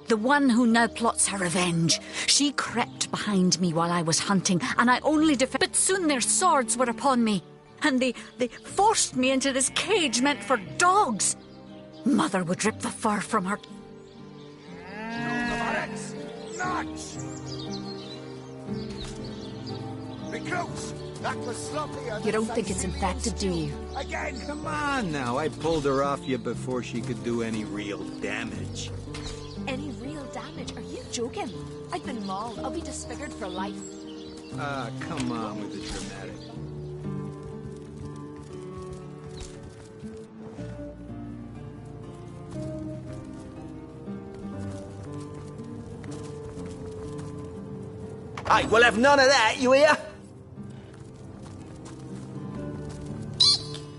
the one who now plots her revenge. She crept behind me while I was hunting, and I only defended. But soon their swords were upon me, and they forced me into this cage meant for dogs. Mother would rip the fur from her. Nuts! Recruits! That was sloppier. You don't think it's infected, do you? Again! Come on now, I pulled her off you before she could do any real damage. Any real damage? Are you joking? I've been mauled. I'll be disfigured for life. Ah, come on with the dramatic. I will have none of that, you hear?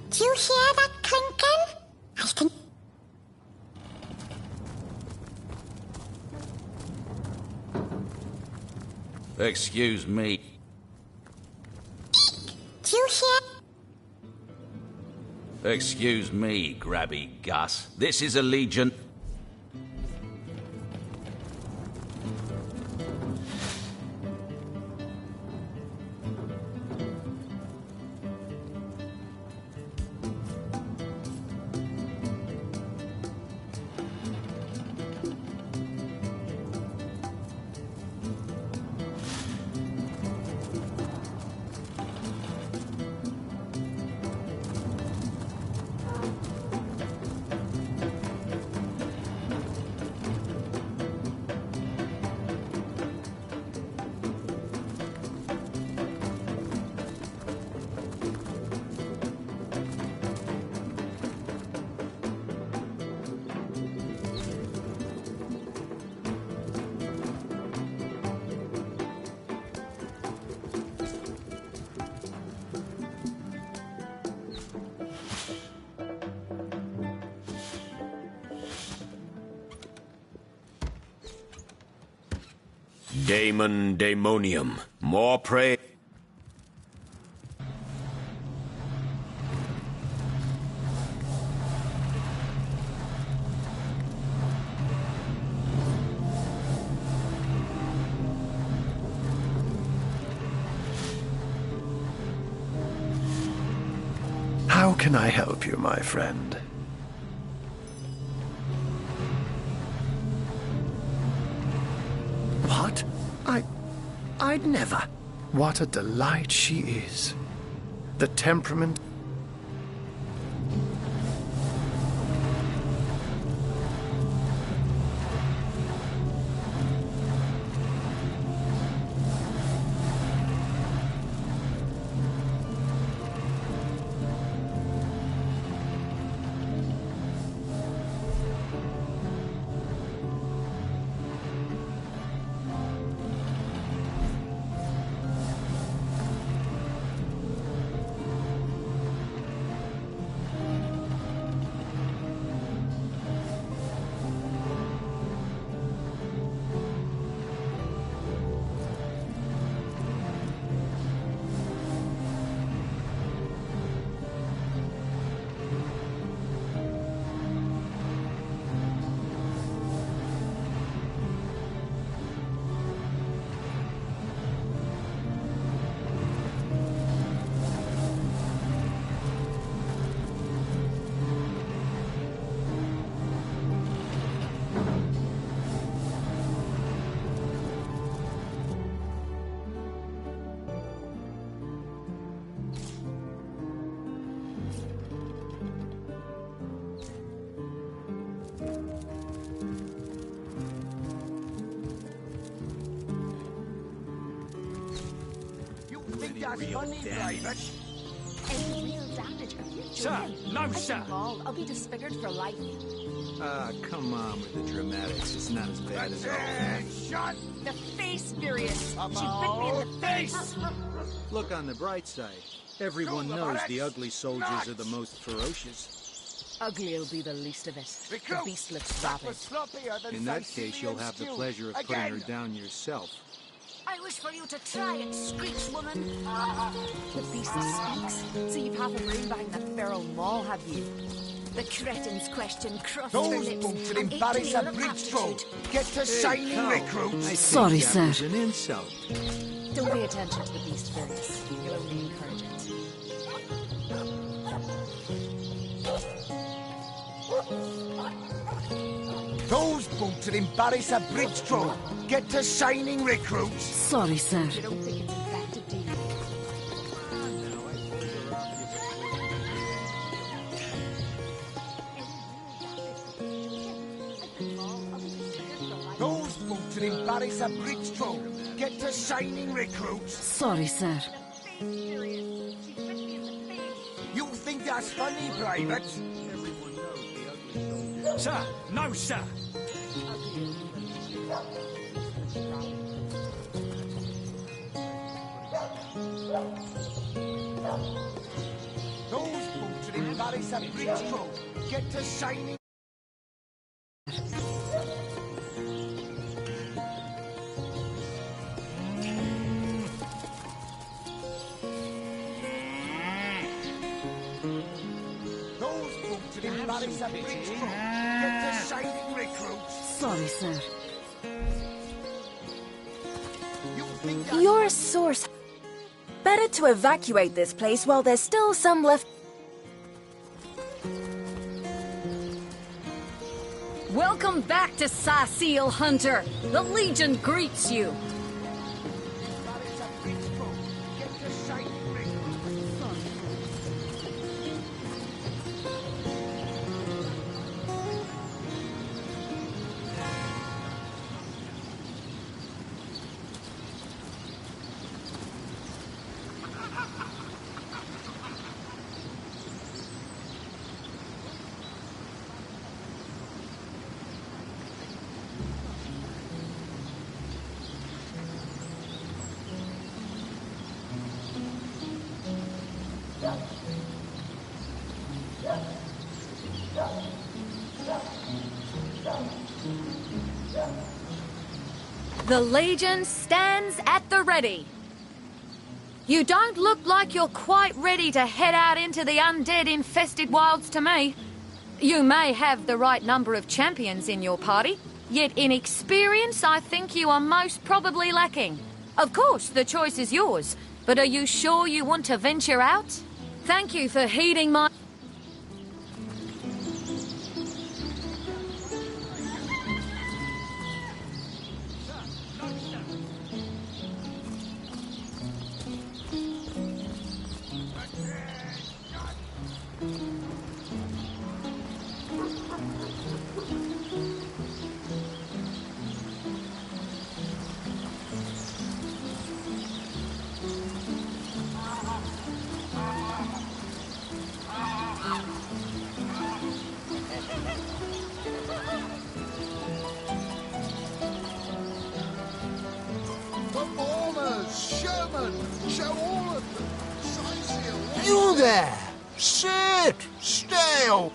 Do you hear that clinking? I think... Excuse me. Do you hear... Excuse me, Grabby Gus. This is a Legion... Daemon Daemonium. More prey. How can I help you, my friend? What? I'd never. What a delight she is. The temperament. Sir, no, sir. I'll be disfigured for life. Ah, come on with the dramatics. It's not as bad as all. Shut The face, Furious. She bit me in the face. Look on the bright side. Everyone knows the ugly soldiers are the most ferocious. Ugly'll be the least of it. The beast looks rabid. In that case, you'll have the pleasure of putting her down yourself. I wish for you to try it, Screech Woman. The beast speaks. So you've half a brain behind the feral maw, have you? The cretin's question crossed her Those lips. boots would and embarrass a 8 bridge troll. Get to shining recruits. Sorry, sir. That was an insult. Don't pay attention to the beast, Furious. You'll only encourage it. Those boots would embarrass a bridge troll. Get to shining recruits. Sorry, sir. You don't think it's infected, do you? Those boots would embarrass a bridge troll. Get to shining recruits. Sorry, sir. You think that's funny, Private? Sir, no, sir. Those boots would embarrass a bridge troll. Get to shining. Those boots would embarrass a bridge troll. Get to shining recruits. Sorry, sir. You're a source. Better to evacuate this place while there's still some left. Welcome back to Sasil, Hunter. The Legion greets you. The Legion stands at the ready. You don't look like you're quite ready to head out into the undead-infested wilds to me. You may have the right number of champions in your party, yet in experience I think you are most probably lacking. Of course, the choice is yours, but are you sure you want to venture out? Thank you for heeding my... Performers, showmen, show all of them. Sightseer, You there! Sit! Still!